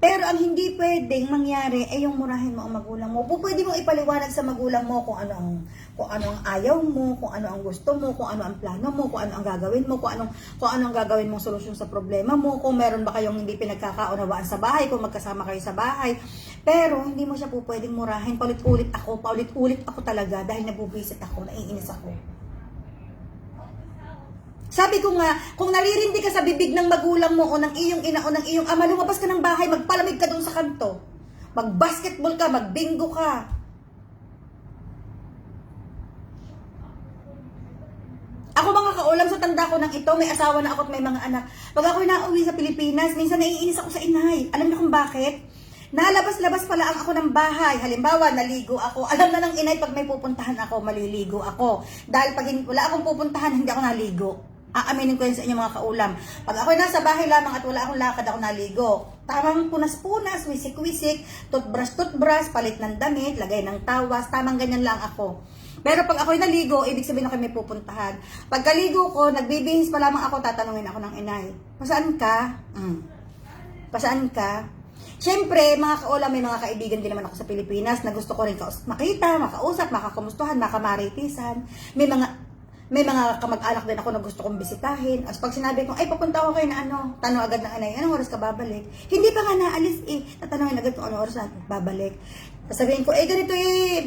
Pero ang hindi pwedeng mangyari ay yung murahin mo ang magulang mo. Pwede mo ipaliwanag sa magulang mo kung ano ang ayaw mo, kung ano ang gusto mo, kung ano ang plano mo, kung ano ang gagawin mo, kung ano ang gagawin mong solusyon sa problema mo, kung meron ba kayong hindi pinagkakaunawaan sa bahay, kung magkasama kayo sa bahay. Pero hindi mo siya pwedeng murahin. Paulit-ulit ako talaga dahil nabubisit ako, naiinis ako. Sabi ko nga, kung naririndi ka sa bibig ng magulang mo o ng iyong ina o ng iyong ama, lumabas ka ng bahay, magpalamig ka doon sa kanto. Mag-basketball ka, mag-bingo ka. Ako mga kaulam, sa tanda ko ng ito, may asawa na ako at may mga anak. Pag ako'y nauwi sa Pilipinas, minsan naiinis ako sa inay. Alam niyo kung bakit? Nalabas-labas pala ang ako ng bahay. Halimbawa, naligo ako. Alam na ng inay, pag may pupuntahan ako, maliligo ako. Dahil pag wala akong pupuntahan, hindi ako naligo. Aaminin ko yun sa inyo mga kaulam. Pag ako'y nasa bahay lamang at wala akong lakad, ako naligo. Tamang punas-punas, wisik-wisik, toothbrush, palit ng damit, lagay ng tawas, tamang ganyan lang ako. Pero pag ako'y naligo, ibig sabihin na kami pupuntahan. Pagkaligo ko, nagbibihis pa lamang ako, tatanungin ako ng inay. Pasaan ka? Pasaan ka? Siyempre, mga kaulam, may mga kaibigan din naman ako sa Pilipinas na gusto ko rin makita, makausap, makakumustahan, makamaritisan. May mga kamag-anak din ako na gusto kong bisitahin. As pag sinabi ko, ay papunta ako kayo na tanong agad ng anay, anong oras ka babalik? Hindi pa nga naalis eh. Tatanungin agad kung anong oras na babalik. Sabihin ko, ganito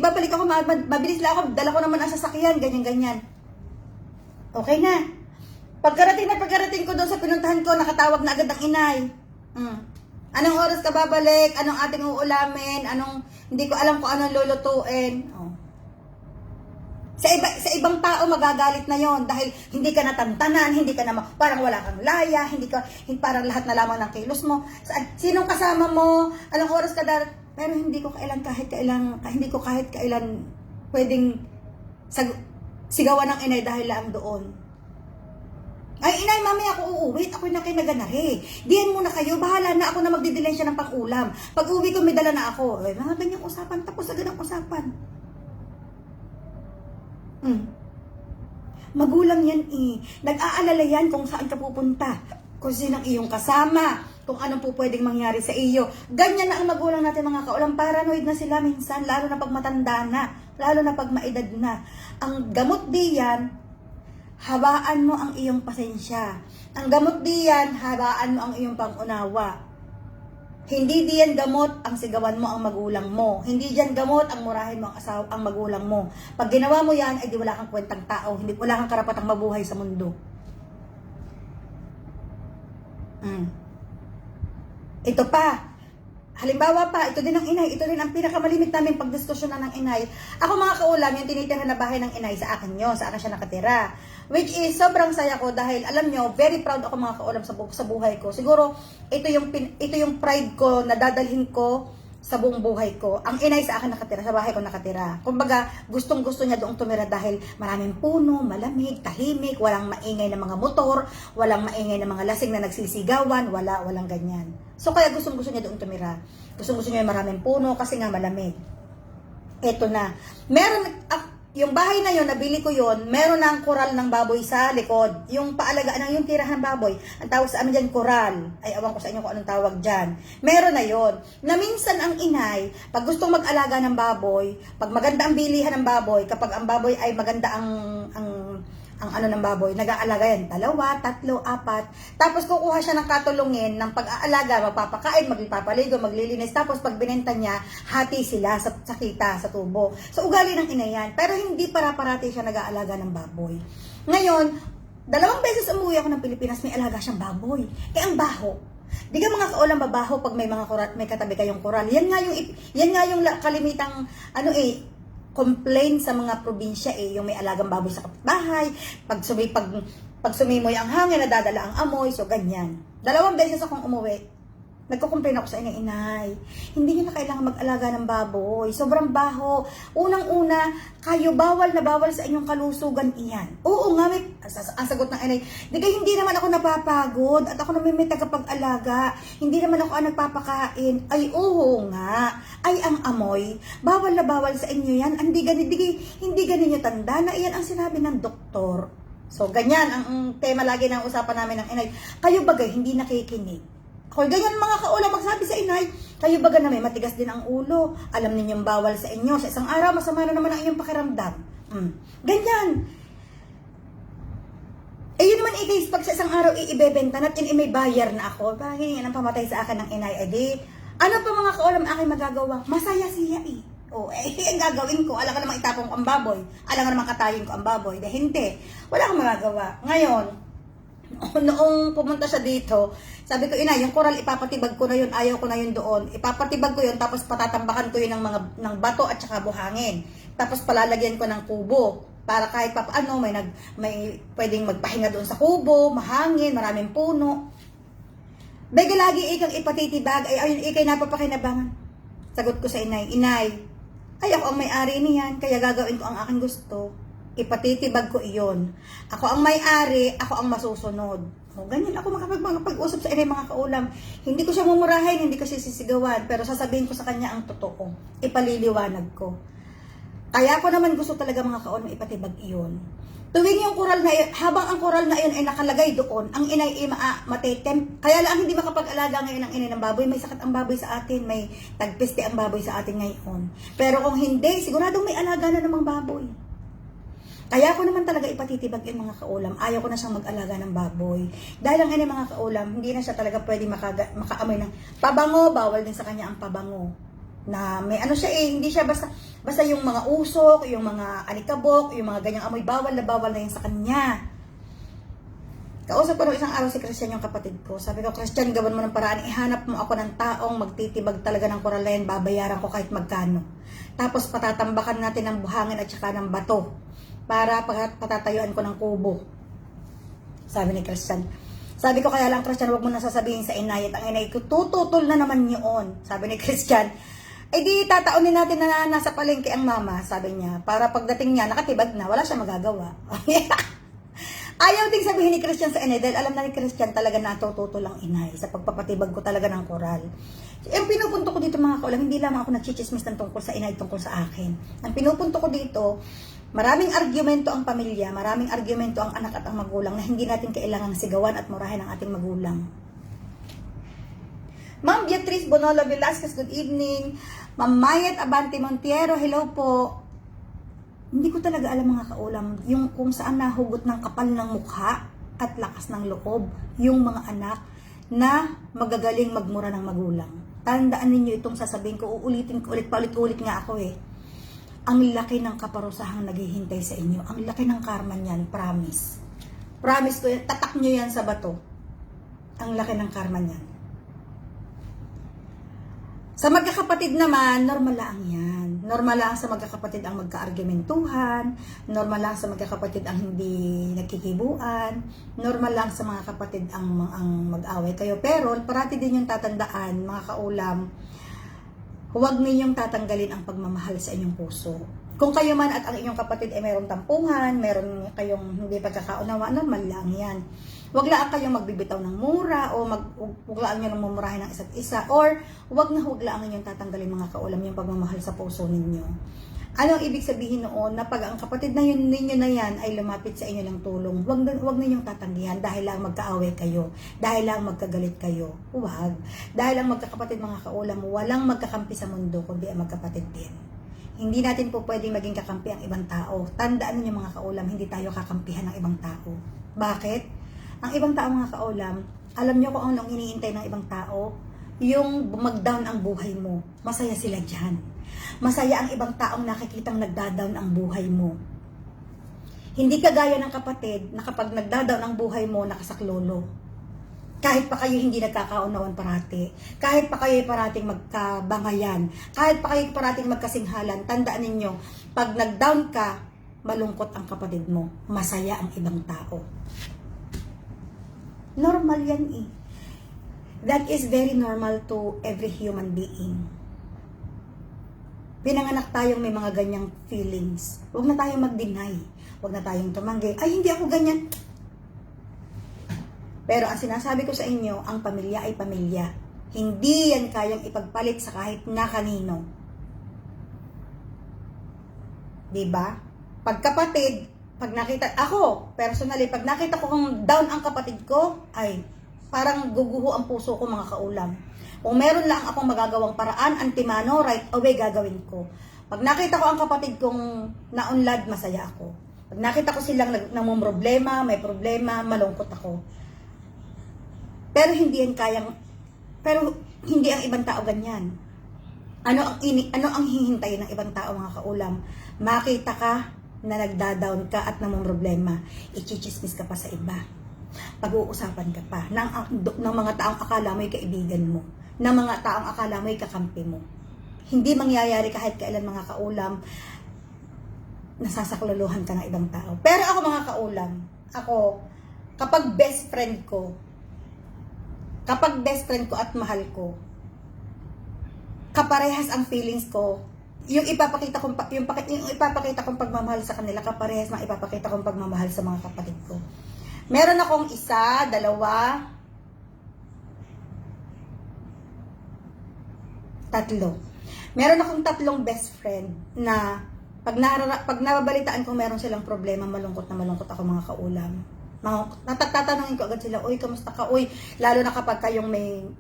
babalik ako, mabilis lang ako, dala ko naman ang sasakyan, ganyan-ganyan. Okay na. Pagkarating ko doon sa pinuntahan ko, nakatawag na agad ang inay. Anong oras ka babalik? Anong ating uulamin? Hindi ko alam kung anong lulutuin. Sa ibang tao magagalit na yon dahil hindi ka natantanan, hindi ka na parang wala kang laya, parang lahat na lamang ng kilos mo. Sinong kasama mo? Anong oras ka pero hindi ko kahit kailan pwedeng sigawan ng inay dahil lang doon. Ay, inay, mamaya ako uuwi. Ako'y nakinaganari. Diyan muna kayo. Bahala na ako na magdidilensya ng pang-ulam. Pag uwi ko, may dala na ako. Mga ganyang usapan. Tapos agad ang usapan. Magulang yan eh. Nag-aalala yan kung saan ka pupunta. Kung sinang iyong kasama. Kung anong po pwedeng mangyari sa iyo. Ganyan na ang magulang natin mga kaulam. Paranoid na sila minsan. Lalo na pag matanda na. Lalo na pag maedad na. Ang gamot diyan, habaan mo ang iyong pasensya. Ang gamot diyan, habaan mo ang iyong pangunawa. Hindi diyan gamot ang sigawan mo ang magulang mo. Hindi diyan gamot ang murahin mo ang magulang mo. Pag ginawa mo yan, ay di wala kang kwentang tao. Wala kang karapatang mabuhay sa mundo. Ito pa. Halimbawa pa, ito din ang inay, ito din ang pinakamalimit namin pagdiskusyonan ng inay. Ako mga kaulam, yung tinitira na bahay ng inay, sa akin yun, sa akin siya nakatira. Which is, sobrang saya ko dahil, alam nyo, very proud ako mga kaulam sa buhay ko. Siguro, ito yung pride ko na dadalhin ko sa buong buhay ko. Ang inay sa akin nakatira, sa bahay ko nakatira. Kumbaga, gustong-gusto niya doong tumira dahil maraming puno, malamig, tahimik, walang maingay na mga motor, walang maingay na mga lasing na nagsisigawan, walang ganyan. So, kaya gustong-gusto niya doong tumira. Gustong-gusto niya maraming puno kasi nga malamig. Eto na. Yung bahay na yon, nabili ko yon, meron ng koral ng baboy sa likod. Yung paalagaan ng yung tirahan ng baboy, ang tawag sa amin dyan, koral. Ay, awan ko sa inyo kung anong tawag dyan. Meron na yon. Na minsan ang inay, pag gustong mag-alaga ng baboy, pag maganda ang bilihan ng baboy, kapag ang baboy ay maganda ang ano ng baboy, nag-aalaga yan, 2, 3, 4. Tapos kukuha siya ng katulungin ng pag-aalaga, magpapakain, magpapaligo, maglilinis. Tapos pag binenta niya, hati sila sa kita, sa tubo. So ugali ng ina yan. Pero hindi para-parati siya nag-aalaga ng baboy. Ngayon, 2 beses umuwi ako ng Pilipinas, may alaga siyang baboy. Ang baho. Di ka mga kaulang babaho pag may mga kurat, may katabi kayong koral. Yan nga yung kalimitang complain sa mga probinsya yung may alagang baboy sa kapitbahay, pag sumimoy ang hangin, nadadala ang amoy, so ganyan. 2 beses akong umuwi. Nagko-complain ako sa inay. Hindi niyo na kailangan mag-alaga ng baboy. Sobrang baho. Unang-una, kayo bawal na bawal sa inyong kalusugan iyan. Oo nga, ang sagot ng inay, hindi naman ako napapagod at ako naman may tagapag-alaga. Hindi naman ako ang nagpapakain. Ay, oo nga. Ay, ang amoy. Bawal na bawal sa inyo yan. Hindi ganin nyo tanda na iyan ang sinabi ng doktor. So, ganyan ang tema lagi ng usapan namin ng inay. Kayo bagay, hindi nakikinig. Kung ganyan mga kaulam, magsabi sa inay, kayo baga na may matigas din ang ulo, alam ninyong bawal sa inyo, sa isang araw, masama na naman ang inyong pakiramdam. Ganyan. Yun naman pag sa isang araw iibebenta natin, may bayar na ako. Parang hiningan ang pamatay sa akin ng inay, ano pa mga kaulam aking magagawa? Masaya siya ang gagawin ko, alam ka namang itapong ko ang baboy, alam ka namang katayin ko ang baboy, dahil hindi, wala akong magagawa. Ngayon, noong pumunta siya dito, sabi ko, inay, yung koral ipapatibag ko na yun, ayaw ko na yun doon. Ipapatibag ko yun, tapos patatambakan ko yun ng bato at saka buhangin. Tapos palalagyan ko ng kubo para kahit papaano may pwedeng magpahinga doon sa kubo, mahangin, maraming puno. Bega lagi ikang ipatitibag, ayun ikay napapakinabangan. Sagot ko sa inay, ay ako ang may-ari niyan, kaya gagawin ko ang aking gusto. Ipatitibag ko iyon. Ako ang may-ari, ako ang masusunod. Ganyan ako makapag-usap sa inay mga kaulam. Hindi ko siya mumurahin, hindi ko siya sisigawan, pero sasabihin ko sa kanya ang totoo. Ipaliliwanag ko. Kaya ako naman gusto talaga mga kaulam ipatibag iyon. Tuwing yung koral na iyon, habang ang koral na iyon ay nakalagay doon, ang inay matitem. Kaya lang hindi makapag-alaga ngayon ang inay ng baboy. May sakit ang baboy sa atin, may tagpiste ang baboy sa atin ngayon. Pero kung hindi, siguradong may alaga na namang baboy. Kaya ako naman talaga ipatitibag yung mga kaulam. Ayaw ko na siyang mag-alaga ng baboy. Dahil ang inay mga kaulam, hindi na siya talaga pwede makaamoy ng pabango. Bawal din sa kanya ang pabango. Na may siya hindi siya basta yung mga usok, yung mga alikabok, yung mga ganyang amoy, bawal na yun sa kanya. Kausap ko nung isang araw si Christian, yung kapatid ko. Sabi ko, Christian, gawan mo ng paraan, ihanap mo ako ng taong magtitibag talaga ng koral na yan, babayaran ko kahit magkano. Tapos patatambakan natin ng buhangin at saka ng bato para patatayuan ko ng kubo. Sabi ni Christian. Sabi ko, kaya lang Christian, wag mo na sasabihin sa inay at ang inay ko, tututol na naman yun. Sabi ni Christian, di tataunin natin na nasa palengke ang mama, sabi niya, para pagdating niya, nakatibag na, wala siya magagawa. Ayaw din sabihin ni Christian sa inay, dahil alam na ni Christian talaga na tututol ang inay sa pagpapatibag ko talaga ng koral. Ang pinupunto ko dito mga kaulam, hindi lamang ako nagchichismis ng tungkol sa inay, tungkol sa akin. Ang pinupunto ko dito, maraming argumento ang pamilya, maraming argumento ang anak at ang magulang na hindi natin kailangang sigawan at murahin ang ating magulang. Ma'am Beatrice Bonolo Velasquez, good evening. Ma'am Mayet Abante Montiero, hello po. Hindi ko talaga alam mga kaulam, yung kung saan nahugot ng kapal ng mukha at lakas ng loob, yung mga anak na magagaling magmura ng magulang. Tandaan ninyo itong sasabihin ko, uulitin ko ulit nga ako Ang laki ng kaparusahang naghihintay sa inyo. Ang laki ng karma niyan, promise. Promise ko yan, tatak nyo yan sa bato. Ang laki ng karma niyan. Sa magkakapatid naman, normal lang yan. Normal lang sa magkakapatid ang magka-argumentuhan, normal lang sa magkakapatid ang hindi nagkikibuan, normal lang sa mga kapatid ang mag-away kayo. Pero parati din yung tatandaan, mga kaulam, huwag ninyong tatanggalin ang pagmamahal sa inyong puso. Kung kayo man at ang inyong kapatid ay mayroong tampuhan, mayroon kayong hindi pagkakaunawa, normal lang yan. Huwag lang kayong magbibitaw ng mura o huwag lang nyo nang mumurahin ng isa't isa, or huwag lang inyong tatanggalin mga kaulam yung pagmamahal sa puso ninyo. Anong ibig sabihin noon na pag ang kapatid na yun, ninyo na yan ay lumapit sa inyo ng tulong, huwag ninyong tatanggihan dahil lang magkaaway kayo, dahil lang magkagalit kayo. Huwag. Dahil lang magkakapatid mga kaulam, walang magkakampi sa mundo kundi ang magkapatid din. Hindi natin po pwedeng maging kakampi ang ibang tao. Tandaan niyo mga kaulam, hindi tayo kakampihan ng ibang tao. Bakit? Ang ibang tao mga kaulam, alam niyo kung anong iniintay ng ibang tao? Yung mag-down ang buhay mo. Masaya sila dyan. Masaya ang ibang taong nakikitang nagda-down ang buhay mo. Hindi kagaya ng kapatid na kapag nagda-down ang buhay mo, nakasaklolo. Kahit pa kayo hindi nagkakaunawan parati, kahit pa kayo parating magkabangayan, kahit pa kayo parating magkasinghalan, tandaan ninyo, pag nag-down ka, malungkot ang kapatid mo, masaya ang ibang tao. Normal yan eh. That is very normal to every human being. Pinanganak tayong may mga ganyang feelings. Huwag na tayong mag-deny. Huwag na tayong tumanggi. Ay, hindi ako ganyan. Pero ang sinasabi ko sa inyo, ang pamilya ay pamilya. Hindi yan kayang ipagpalit sa kahit na kanino. Diba? Pagkapatid, pag nakita, ako, personally, pag nakita ko kung down ang kapatid ko, ay, parang guguho ang puso ko mga kaulam. Kung meron lang akong magagawang paraan, antimano, right away gagawin ko. Pag nakita ko ang kapatid kong naunlad, masaya ako. Pag nakita ko silang namumroblema, may problema, malungkot ako. Pero hindi ang ibang tao ganyan. Ano ang hihintayin ng ibang tao mga kaulam? Makita ka na nagda-down ka at namumroblema, i-chismis ka pa sa iba. Pag-uusapan ka pa ng mga taong akala mo'y kaibigan mo, ng mga taong akala mo'y kakampi mo. Hindi mangyayari kahit kailan mga kaulam, nasasakluluhan ka ng ibang tao. Pero ako mga kaulam, kapag best friend ko at mahal ko, kaparehas ang feelings ko, yung ipapakita kong pagmamahal sa kanila, kaparehas ng ipapakita kong pagmamahal sa mga kapatid ko. Meron akong 1, 2, 3. Meron akong 3 best friend na pag nababalitaan ko meron silang problema, malungkot ako mga kaulam. Tatanungin ko agad sila, uy, kamusta ka? Uy, lalo na kapag kayong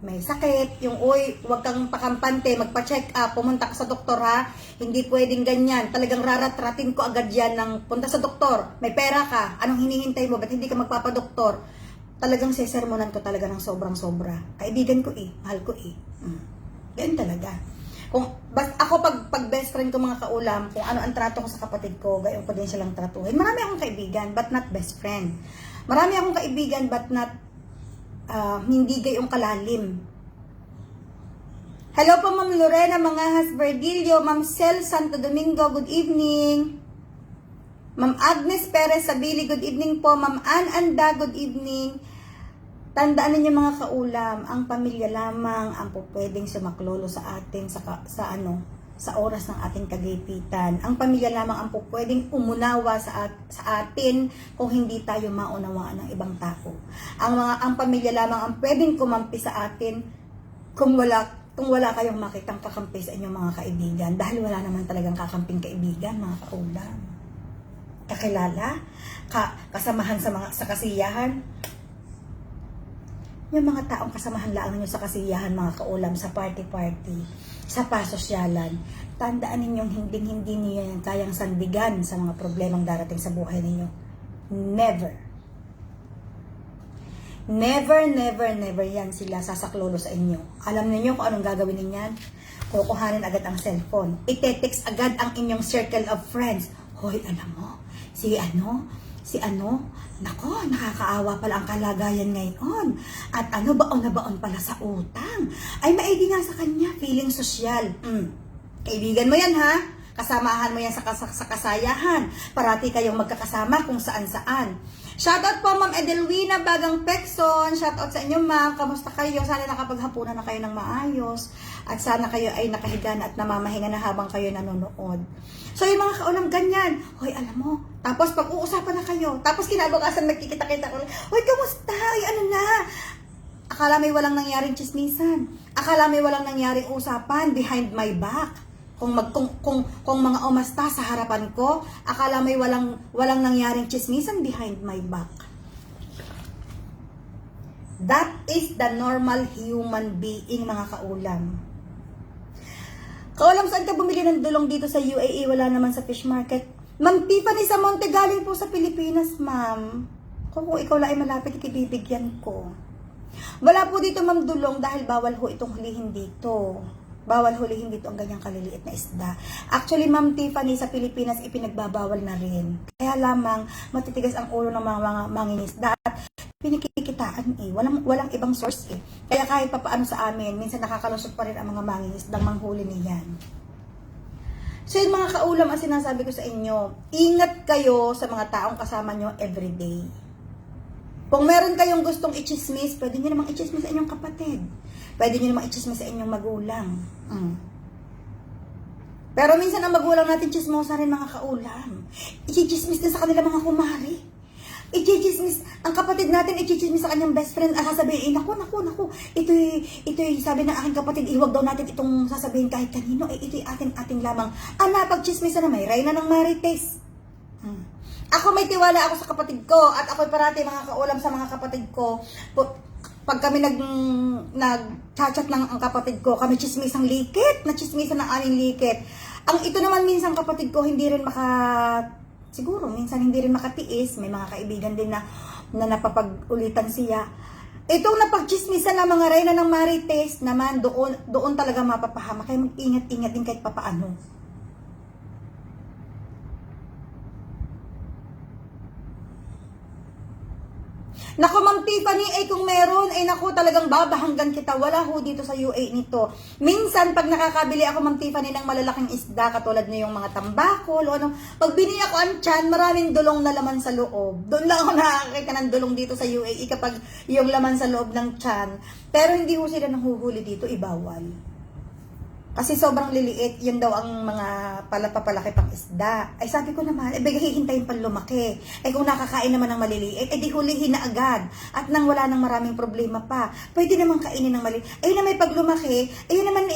may sakit, yung uy, huwag kang pakampante, magpa-check up, pumunta ka sa doktor ha, hindi pwedeng ganyan, talagang raratratin ko agad yan ng punta sa doktor, may pera ka, anong hinihintay mo, ba't hindi ka magpapadoktor? Talagang sesermonan ko talaga ng sobrang-sobra. Kaibigan ko mahal ko ganyan talaga. Ako pag best friend ko mga kaulam, kung ano ang trato ko sa kapatid ko, gayon ko din silang tratuhin. Marami akong kaibigan, but not best friend. Marami akong kaibigan, but not, hindi gayong kalalim. Hello po, Ma'am Lorena, mga Hasberdillo, Ma'am Cel Santo Domingo, good evening. Ma'am Agnes Perez Sabili, good evening po. Ma'am Ann Anda, good evening. Tandaan ninyo mga kaulam, ang pamilya lamang ang pwedeng sumaklolo sa atin sa oras ng ating kagipitan. Ang pamilya lamang ang pwedeng umunawa sa atin kung hindi tayo maunawaan ng ibang tao. Ang pamilya lamang ang pwedeng kumampi sa atin kung wala kayong makitang kakampi sa inyong mga kaibigan, dahil wala naman talagang kakamping kaibigan mga kaulam. Kakilala, kasamahan sa kasiyahan. Yung mga taong kasamahan lang ninyo sa kasiyahan mga kaulam, sa party-party, sa pasosyalan, tandaan ninyong hindi niyo yan kayang sandigan sa mga problemang darating sa buhay ninyo. Never. Never yan sila sasaklolo sa inyo. Alam niyo kung anong gagawin ninyan? Kukuhanin agad ang cellphone. Ite-text agad ang inyong circle of friends. Hoy, alam mo, Si ano, nako, nakakaawa pala ang kalagayan ngayon. At ano, baon na baon pala sa utang. Ay, maigi nga sa kanya, feeling sosyal. Kaibigan mo yan ha, kasamahan mo yan sa kasayahan. Parati kayong magkakasama kung saan-saan. Shoutout po Ma'am Edelwina Bagang Pekson. Shoutout sa inyo ma'am. Kamusta kayo? Sana nakapaghapunan na kayo ng maayos. At sana kayo ay nakahiga na at namamahinga na habang kayo nanonood. So yung mga kaulam ganyan. Hoy, alam mo. Tapos pag-uusapan na kayo. Tapos kinabukasan nagkikita-kita ko. Hoy, kamusta? Ay, ano na? Akala may walang nangyaring chismisan. Akala may walang nangyaring usapan behind my back. Kung mga umasta sa harapan ko, akala may walang nangyaring chismisan behind my back. That is the normal human being, mga kaulam. Kaulam, saan ka bumili ng dulong dito sa UAE? Wala naman sa fish market. Ma'am Tiffany sa Monte, galing po sa Pilipinas, ma'am. Kung ikaw lang ay malapit, ikibibigyan ko. Wala po dito, ma'am, dulong dahil bawal ho itong hulihin dito. Bawal hulihin dito ang ganyang kaliliit na isda. Actually, Ma'am Tiffany, sa Pilipinas, ipinagbabawal na rin. Kaya lamang, matitigas ang ulo ng mga mangingisda at pinikikitaan eh. Walang ibang source eh. Kaya kahit papaano sa amin, minsan nakakalusot pa rin ang mga mangingisdang manghuli niyan. So yun mga kaulam, ang sinasabi ko sa inyo, ingat kayo sa mga taong kasama nyo everyday. Kung meron kayong gustong i-chismis, pwede nyo namang i-chismis sa inyong kapatid. Pwede nyo namang i-chismis sa inyong magulang. Pero minsan ang magulang natin chismosa rin mga kaulam. I-chismis din sa kanila mga kumari. I-chismis, ang kapatid natin i-chismis sa kanyang best friend. Sasabihin, naku. Ito'y sabi ng aking kapatid, iwag daw natin itong sasabihin kahit kanino. Ito'y ating lamang. Pag-chismis na may Reyna ng Marites. Ako may tiwala ako sa kapatid ko at ako'y parati mga kaulam sa mga kapatid ko. Pag kami nag-chat ng ang kapatid ko, kami chismisang likit, chismisan ng aling likit. Ang ito naman minsan kapatid ko hindi rin siguro minsan hindi rin makatiis, may mga kaibigan din na napapag-ulitan siya. Itong napag-chismisan ng mga Reyna ng Marites naman, doon talaga mapapahama. Kaya mag-ingat-ingat din kahit papaano. Naku, Ma'am Tiffany, kung meron, naku, talagang babahanggan kita. Wala ho dito sa UAE nito. Minsan, pag nakakabili ako, Ma'am Tiffany, ng malalaking isda, katulad na yung mga tambakol, o ano, pag binili ako ang tiyan, maraming dulong na laman sa loob. Doon lang ako nakakita ng dulong dito sa UAE kapag yung laman sa loob ng tiyan. Pero hindi ho sila nahuhuli dito, ibawal. Kasi sobrang liliit, yun daw ang mga papalaki pang isda. Sabi ko naman, hihintayin pang lumaki. Kung nakakain naman ng maliliit, di hulihin na agad. At nang wala nang maraming problema pa. Pwede naman kainin ng maliliit. Na may paglumaki, ayun naman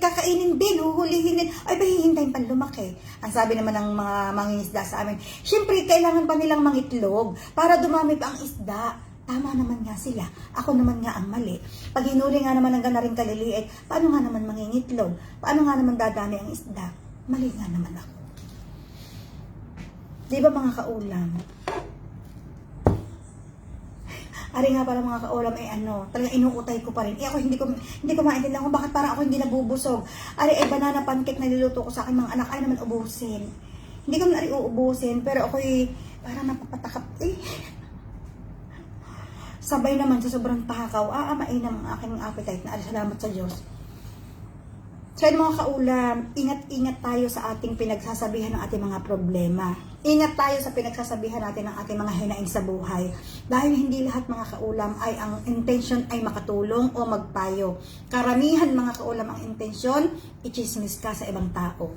kakainin din, huhulihin din. Hihintayin pang lumaki. Ang sabi naman ng mga mangingisda sa amin, syempre, kailangan pa nilang mangitlog para dumami pa ang isda. Tama naman nga sila. Ako naman nga ang mali. Pag hinuli nga naman ang ganaring kaliliit, paano nga naman mangingitlog? Paano nga naman dadami ang isda? Mali nga naman ako. Di ba mga kaulam? Ari nga pala mga kaulam talagang inuutay ko pa rin. Ako hindi ko maintindihan kung bakit parang ako hindi nabubusog. Ari banana pancake na niluto ko sa aking mga anak, ay naman ubusin. Hindi ko na uubusin, pero ako'y parang napapatakap sabay naman sa sobrang takaw, mainam ang aking appetite na salamat sa Diyos. So mga kaulam, ingat-ingat tayo sa ating pinagsasabihan ng ating mga problema. Ingat tayo sa pinagsasabihan natin ng ating mga hinaing sa buhay. Dahil hindi lahat mga kaulam ay ang intention ay makatulong o magpayo. Karamihan mga kaulam ang intention, i-chismis ka sa ibang tao.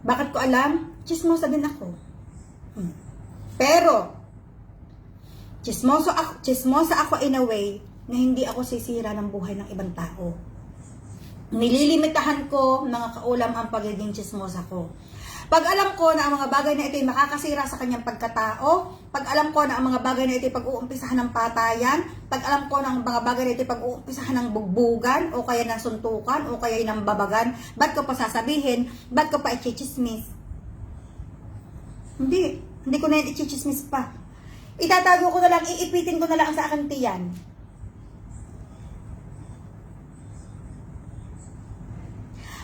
Bakit ko alam? Chismosa din ako. Pero, chismosa ako in a way na hindi ako sisira ng buhay ng ibang tao. Nililimitahan ko, mga kaulam, ang pagiging chismosa ko. Pag alam ko na ang mga bagay na ito ay makakasira sa kanyang pagkatao, pag alam ko na ang mga bagay na ito ay pag-uumpisahan ng patayan, pag alam ko na ang mga bagay na ito ay pag-uumpisahan ng bugbugan, o kaya ng suntukan, o kaya ng babagan, ba't ko pa sasabihin, ba't ko pa i-chismis? Hindi ko na yan i-chismis pa. Itatago ko na lang, iipitin ko na lang sa aking tiyan.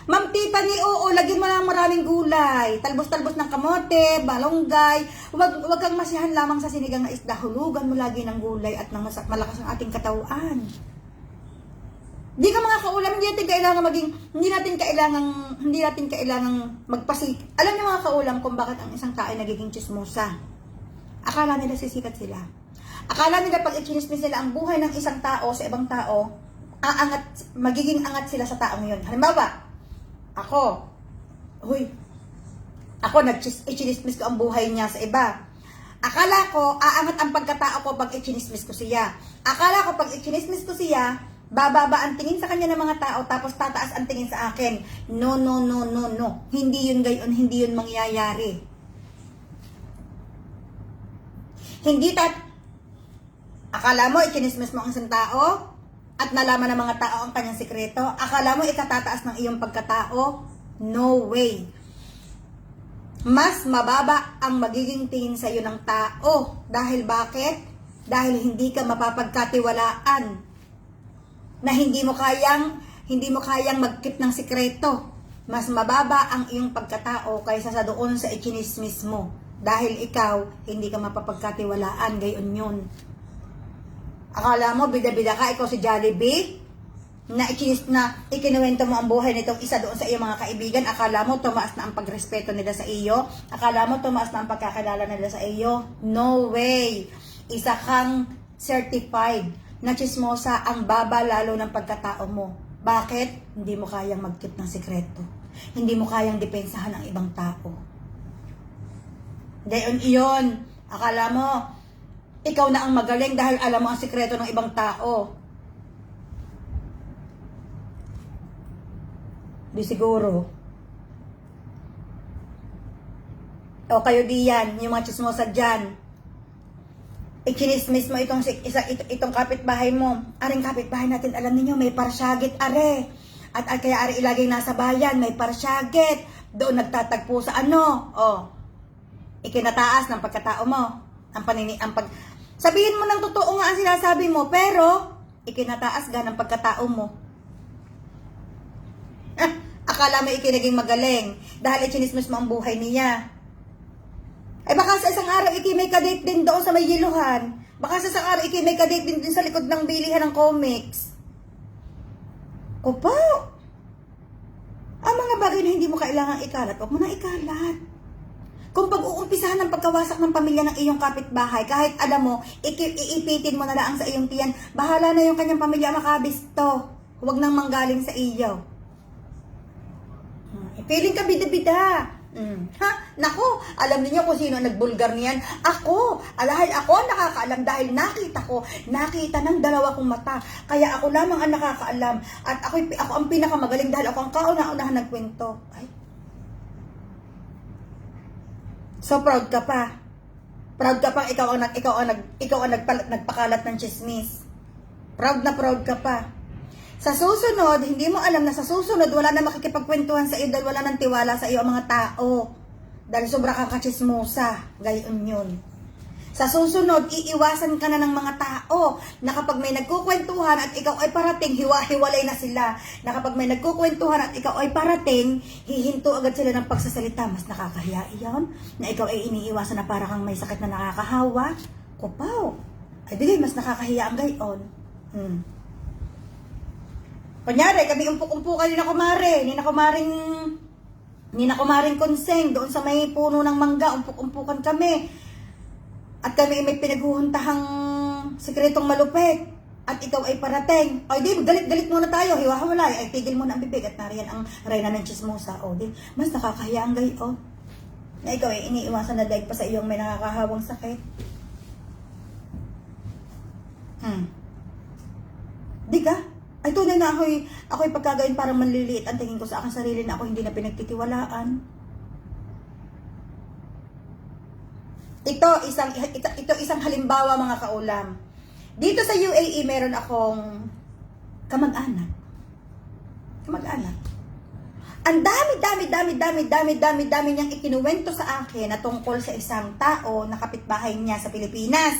Ma'am Tiffany, oo, lagyan mo lang maraming gulay. Talbos-talbos ng kamote, balonggay. Huwag kang masihan lamang sa sinigang na isda. Hulugan mo lagi ng gulay at ng malakas ang ating katawan. Di ka mga kaulam, hindi natin kailangang magpasik. Alam niyo mga kaulam kung bakit ang isang tao ay nagiging chismosa. Akala nila sisikat sila. Akala nila pag ichinismis nila ang buhay ng isang tao sa ibang tao, magiging angat sila sa taong yun. Halimbawa, ako nag-ichinismis ko ang buhay niya sa iba. Akala ko, aangat ang pagkatao ko pag ichinismis ko siya. Akala ko pag ichinismis ko siya, bababa ang tingin sa kanya ng mga tao, tapos tataas ang tingin sa akin. No. Hindi yun gayon, hindi yun mangyayari. Akala mo, ichinismis mo ang isang tao, at nalaman ng mga tao ang kanyang sikreto. Akala mo, ikatataas ng iyong pagkatao? No way. Mas mababa ang magiging tingin sa iyo ng tao. Dahil bakit? Dahil hindi ka mapapagkatiwalaan. Na hindi mo kayang mag-keep ng sikreto. Mas mababa ang iyong pagkatao kaysa sa doon sa ichinismis mo. Dahil ikaw, hindi ka mapapagkatiwalaan, gayon yun. Akala mo, bida-bida ka, ikaw si Jollibee, na ikinuwento mo ang buhay nitong isa doon sa iyong mga kaibigan. Akala mo, tumaas na ang pagrespeto nila sa iyo. Akala mo, tumaas na ang pagkakilala nila sa iyo. No way. Isa kang certified na chismosa, ang baba lalo ng pagkatao mo. Bakit? Hindi mo kayang mag-keep ng sikreto. Hindi mo kayang depensahan ang ibang tao. Gayon iyon. Akala mo, ikaw na ang magaling dahil alam mo ang sikreto ng ibang tao. Di siguro. O kayo diyan, yung mga chismosa dyan. Ikinismis mo itong kapitbahay mo. Aring kapitbahay natin, alam niyo may parsyagit are. At kaya are ilagay nasa bayan, may parsyagit. Doon nagtatagpo sa ikinataas ng pagkatao mo. Sabihin mo ng totoo nga ang sinasabi mo, pero ikinataas ng pagkatao mo. Akala mo ikinaging magaling dahil ichinismis mo ang buhay niya. Ay baka sa isang araw may kadate din doon sa may yiluhan. Baka sa isang araw may kadate din sa likod ng bilihan ng comics. Kupo! Ang mga bagay na hindi mo kailangang ikalat, huwag mo na ikalat. Kung pag-uumpisahan ng pagkawasak ng pamilya ng iyong kapitbahay, kahit alam mo, iipitin mo na lang sa iyong tiyan, bahala na yung kanyang pamilya makabisto. Huwag nang manggaling sa iyo. Piling ka bida-bida. Naku, alam niyo kung sino nagbulgar niyan? Ako nakakaalam dahil nakita ng dalawa kong mata. Kaya ako lamang ang nakakaalam. At ako ang pinakamagaling dahil ako ang kauna-unahan nagkwento. Ay. So proud ka pa. Proud ka pa ikaw ang nagpakalat ng chismis. Proud ka pa. Sa susunod, hindi mo alam na sa susunod wala na makikipagkwentuhan sa iyo dahil wala nang tiwala sa iyo ang mga tao. Dahil sobra kang kachismosa. Gayon yun. Sa susunod, iiwasan ka na ng mga tao na kapag may nagkukwentuhan at ikaw ay parating, hiwa-hiwalay na sila. Na kapag may nagkukwentuhan at ikaw ay parating, hihinto agad sila ng pagsasalita. Mas nakakahiya iyon na ikaw ay iniiwasan na para kang may sakit na nakakahawa. Kupaw. Ay di, mas nakakahiya ang gayon. Kunyari, kami umpuk-umpukan ni na kumaring konseng, doon sa may puno ng mangga, umpuk-umpukan kami. At kami may pinaghuhuntahang sikretong malupit. At ikaw ay parating. Ay di, galit-galit muna tayo, hiwa-hiwalay. Ay tigil muna ang bibig at nariyan ang reyna ng chismosa. O di, mas nakakahiya ang gayon. Na ikaw ay iniiwasan na dahil pa sa iyong may nakakahawang sakit. Di ka? Ay tunay na ako'y pagkagayon parang manliliit ang tingin ko sa aking sarili na ako hindi na pinagtitiwalaan. Ito isang halimbawa mga kaulam. Dito sa UAE meron akong kamag-anak. Ang dami niyang ikinuwento sa akin na tungkol sa isang tao na kapitbahay niya sa Pilipinas.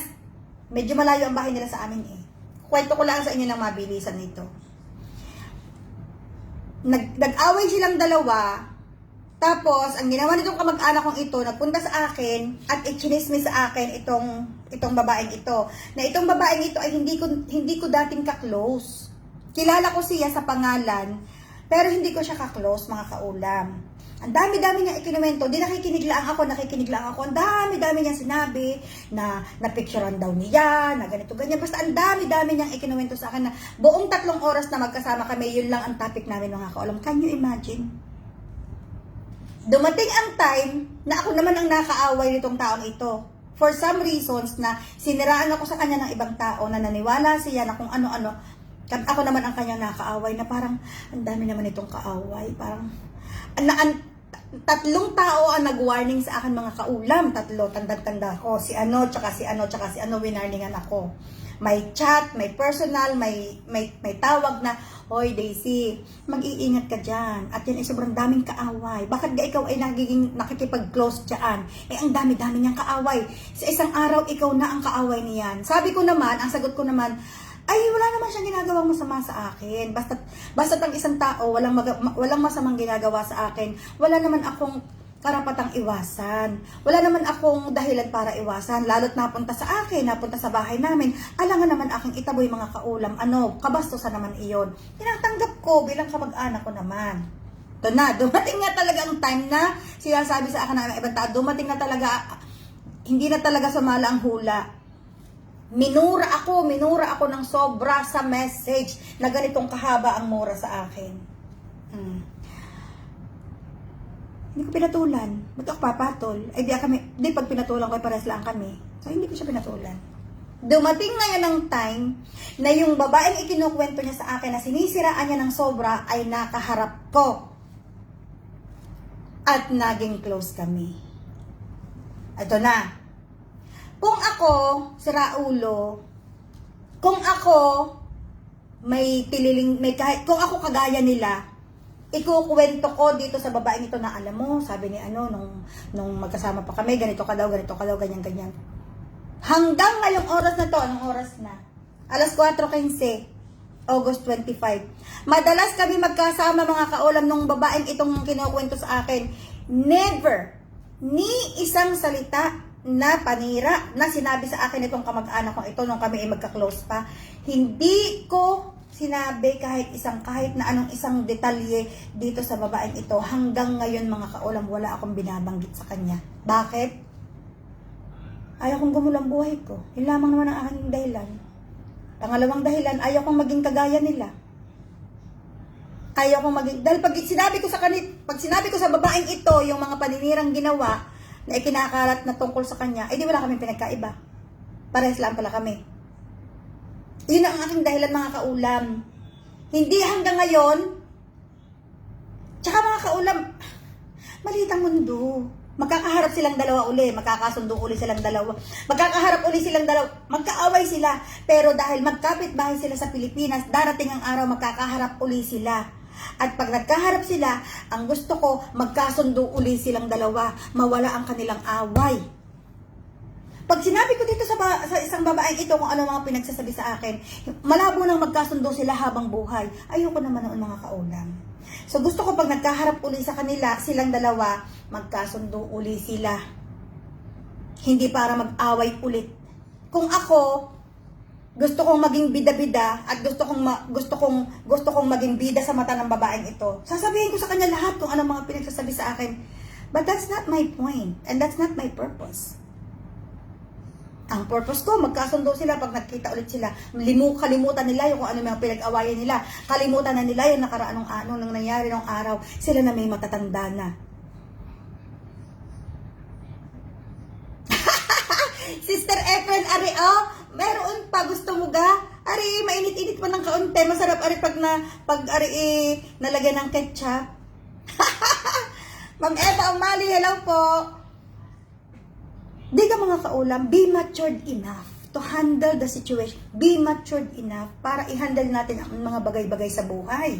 Medyo malayo ang bahay nila sa amin eh. Kwento ko lang sa inyo ng mabilisan nito. nag-away silang dalawa. Tapos, ang ginawa nitong kamag-anak kong ito, nagpunta sa akin at ichinismis sa akin itong babaeng ito. Na itong babaeng ito ay hindi ko dating ka-close. Kilala ko siya sa pangalan, pero hindi ko siya ka-close, mga kaulam. Ang dami-dami niyang ikinuwento. Di nakikinig lang ako. Ang dami-dami niyang sinabi na napicturean daw niya, na ganito, ganyan. Basta ang dami-dami niyang ikinuwento sa akin na buong 3 oras na magkasama kami, yun lang ang topic namin, mga kaulam. Can you imagine? Dumating ang time na ako naman ang nakaaway nitong taong ito. For some reasons na siniraan ako sa kanya ng ibang tao na naniwala siya na kung ano-ano. Ako naman ang kanyang nakaaway na parang ang dami naman itong kaaway. Parang 3 tao ang nag-warning sa akin, mga kaulam. 3, tanda-tanda ko. Si ano, tsaka si ano, winarningan ako. May chat, may personal, may tawag na, "Hoy Daisy, mag-iingat ka dyan. At yan ay sobrang daming kaaway. Bakit ga ikaw ay nakikipag-close dyan? Eh, ang dami-dami niyang kaaway. Sa isang araw, ikaw na ang kaaway niyan." Sabi ko naman, ang sagot ko naman, ay wala naman siyang ginagawang masama sa akin. Basta ang isang tao, walang masamang ginagawa sa akin. Wala naman akong karapatang iwasan. Wala naman akong dahilan para iwasan. Lalo't napunta sa akin, napunta sa bahay namin. Alangan naman aking itaboy, mga kaulam. Kabastusan naman iyon. Tinatanggap ko bilang kamag-anak ko naman. Ito na, dumating nga talaga ang time na sinasabi sa akin ng ibang tao, dumating na talaga, hindi na talaga sumala ang hula. Minura ako ng sobra sa message na ganitong kahaba ang mura sa akin. Hindi ko pinatulan. Ba't ako papatol? Ay di pag pinatulan ko, pares lang kami. So, hindi ko siya pinatulan. Dumating ngayon ang time na yung babaeng ikinukwento niya sa akin na sinisiraan niya ng sobra ay nakaharap ko. At naging close kami. Ito na. Kung ako, si Raulo, kung ako kung ako kagaya nila, ikukwento ko dito sa babaeng ito na, alam mo, sabi ni nung magkasama pa kami, ganito ka daw, ganyan. Hanggang ngayong oras na to, anong oras na? Alas 4:15, August 25. Madalas kami magkasama, mga kaulam, nung babaeng itong kinukwento sa akin. Never, ni isang salita na panira na sinabi sa akin itong kamag-anak ko ito nung kami ay magka-close pa. Hindi ko sinabi kahit na anong isang detalye dito sa babaeng ito. Hanggang ngayon, mga kaulam, wala akong binabanggit sa kanya. Bakit? Ayaw kong gumulang buhay ko. Yun lamang naman ang aking dahilan. Pangalawang dahilan, ayaw kong maging kagaya nila. Ayaw kong maging, dahil pag sinabi ko sa babaeng ito yung mga paninirang ginawa na ikinakalat na tungkol sa kanya, di wala kaming pinagkaiba. Parehas lang pala kami. Yun ang aking dahilan, mga kaulam. Hindi hanggang ngayon. Tsaka, mga kaulam, maliit ang mundo. Magkakaharap silang dalawa uli. Magkakasundo uli silang dalawa. Magkakaharap uli silang dalawa. Magkaaway sila. Pero dahil magkapit bahay sila sa Pilipinas, darating ang araw magkakaharap uli sila. At pag nagkaharap sila, ang gusto ko, magkasundo uli silang dalawa. Mawala ang kanilang away. Pag sinabi ko dito sa isang babaeng ito kung ano mga pinagsasabi sa akin, malabo nang magkasundo sila habang buhay. Ayoko naman noon, mga kaulam. So gusto ko pag nagkaharap uli sa kanila, silang dalawa, magkasundo uli sila. Hindi para mag-away ulit. Kung ako, gusto kong maging bida-bida at gusto kong maging bida sa mata ng babaeng ito, sasabihin ko sa kanya lahat kung ano mga pinagsasabi sa akin. But that's not my point and that's not my purpose. Ang purpose ko, magkasundo sila pag nagkita ulit sila. Kalimutan nila yung kung ano mga pinag-awayan nila. Kalimutan na nila yung nakaraan nung nangyari nung araw. Sila na may matatanda na. Sister Efren, ari, meron pa, gusto mo ga? Ari, mainit-init pa ng kaunti. Masarap, ari, pag nalagyan ng ketchup. Ma'am Eva Umali, hello po. Di ka, mga kaulam, be matured enough to handle the situation. Be matured enough para i-handle natin ang mga bagay-bagay sa buhay.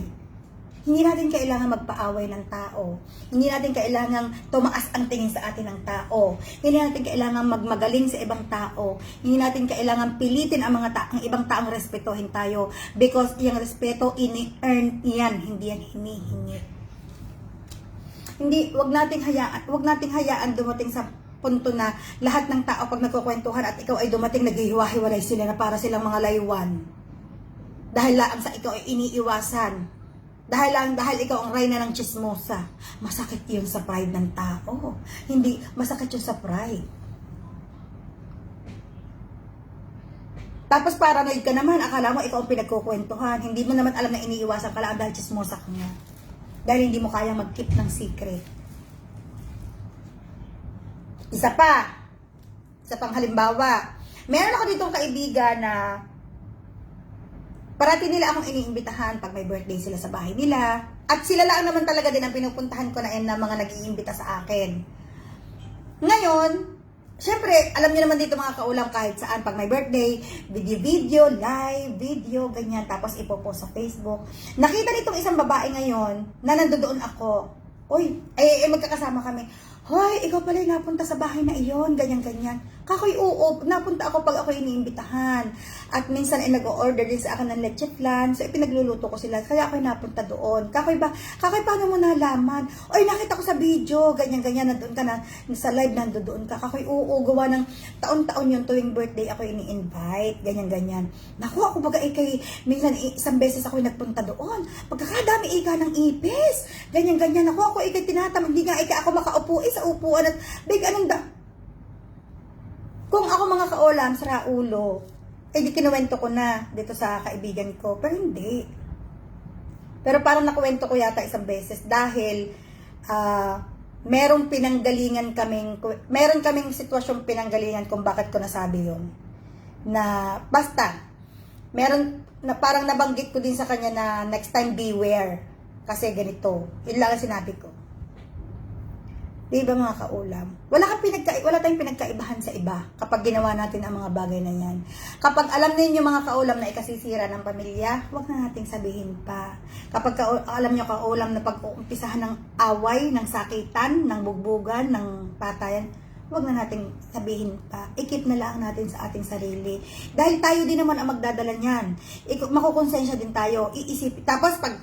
Hindi natin kailangan magpaaway ng tao. Hindi natin kailangan tumaas ang tingin sa atin ng tao. Hindi natin kailangan magmagaling sa ibang tao. Hindi natin kailangan pilitin ang ang ibang taong respetuhin tayo. Because yung respeto, ini-earn yan. Hindi yan hinihingi. Hindi, wag nating hayaan dumating sa punto na lahat ng tao pag nagkukwentuhan at ikaw ay dumating, naghihiwa-hiwalay sila na para silang mga laywan. Dahil lang sa ikaw ay iniiwasan. Dahil ikaw ang reyna ng chismosa. Masakit yun sa pride ng tao. Hindi, masakit yun sa pride. Tapos paranoid ka naman, akala mo ikaw ang pinagkukwentuhan. Hindi mo naman alam na iniiwasan ka lang dahil chismosa ka nga. Dahil hindi mo kaya mag-keep ng secret. Isa pang halimbawa. Meron ako ditong kaibigan na parati nila akong iniimbitahan pag may birthday sila sa bahay nila. At sila lang naman talaga din ang pinupuntahan ko na mga nag-iimbita sa akin. Ngayon, syempre, alam niyo naman dito mga kaulam kahit saan pag may birthday, video, live, video, ganyan. Tapos ipopost sa Facebook. Nakita nitong isang babae ngayon na nandoon ako. Uy, magkakasama kami. Hoy, ikaw pala yung napunta sa bahay na iyon, ganyan-ganyan. Kakoy, oo, napunta ako pag ako iniimbitahan. At minsan ay nag-o-order din sa akin ng leche flan, so ipinagluluto ko sila, kaya ako'y napunta doon. Kakoy, paano mo nalaman? Oy, nakita ko sa video, ganyan-ganyan, nandoon ka na, sa live nandoon ka. Kakoy, oo, gawa ng taon-taon yun, tuwing birthday ako ini-invite, ganyan-ganyan. Naku, ako baga minsan isang beses ako'y nagpunta doon. Pagkakadami ika ng ipis, ganyan-ganyan. Ako tinatamad, hindi nga ako makaupo sa upuan at big kung ako mga kaulam sa Raulo, di kinuwento ko na dito sa kaibigan ko, pero hindi. Pero parang nakuwento ko yata isang beses dahil meron kaming sitwasyong pinanggalingan kung bakit ko nasabi yun. Na basta, meron na parang nabanggit ko din sa kanya na next time beware. Kasi ganito, yun lang ang sinabi ko. Diba mga kaulam? Wala tayong pinagkaibahan sa iba kapag ginawa natin ang mga bagay na yan. Kapag alam ninyo mga kaulam na ikasisira ng pamilya, huwag na nating sabihin pa. Kapag alam nyo kaulam na pag-uumpisahan ng away, ng sakitan, ng bugbugan, ng patayan, huwag na nating sabihin pa. I-keep na lang natin sa ating sarili. Dahil tayo din naman ang magdadala niyan. Makukonsensya din tayo. Iisip. Tapos pag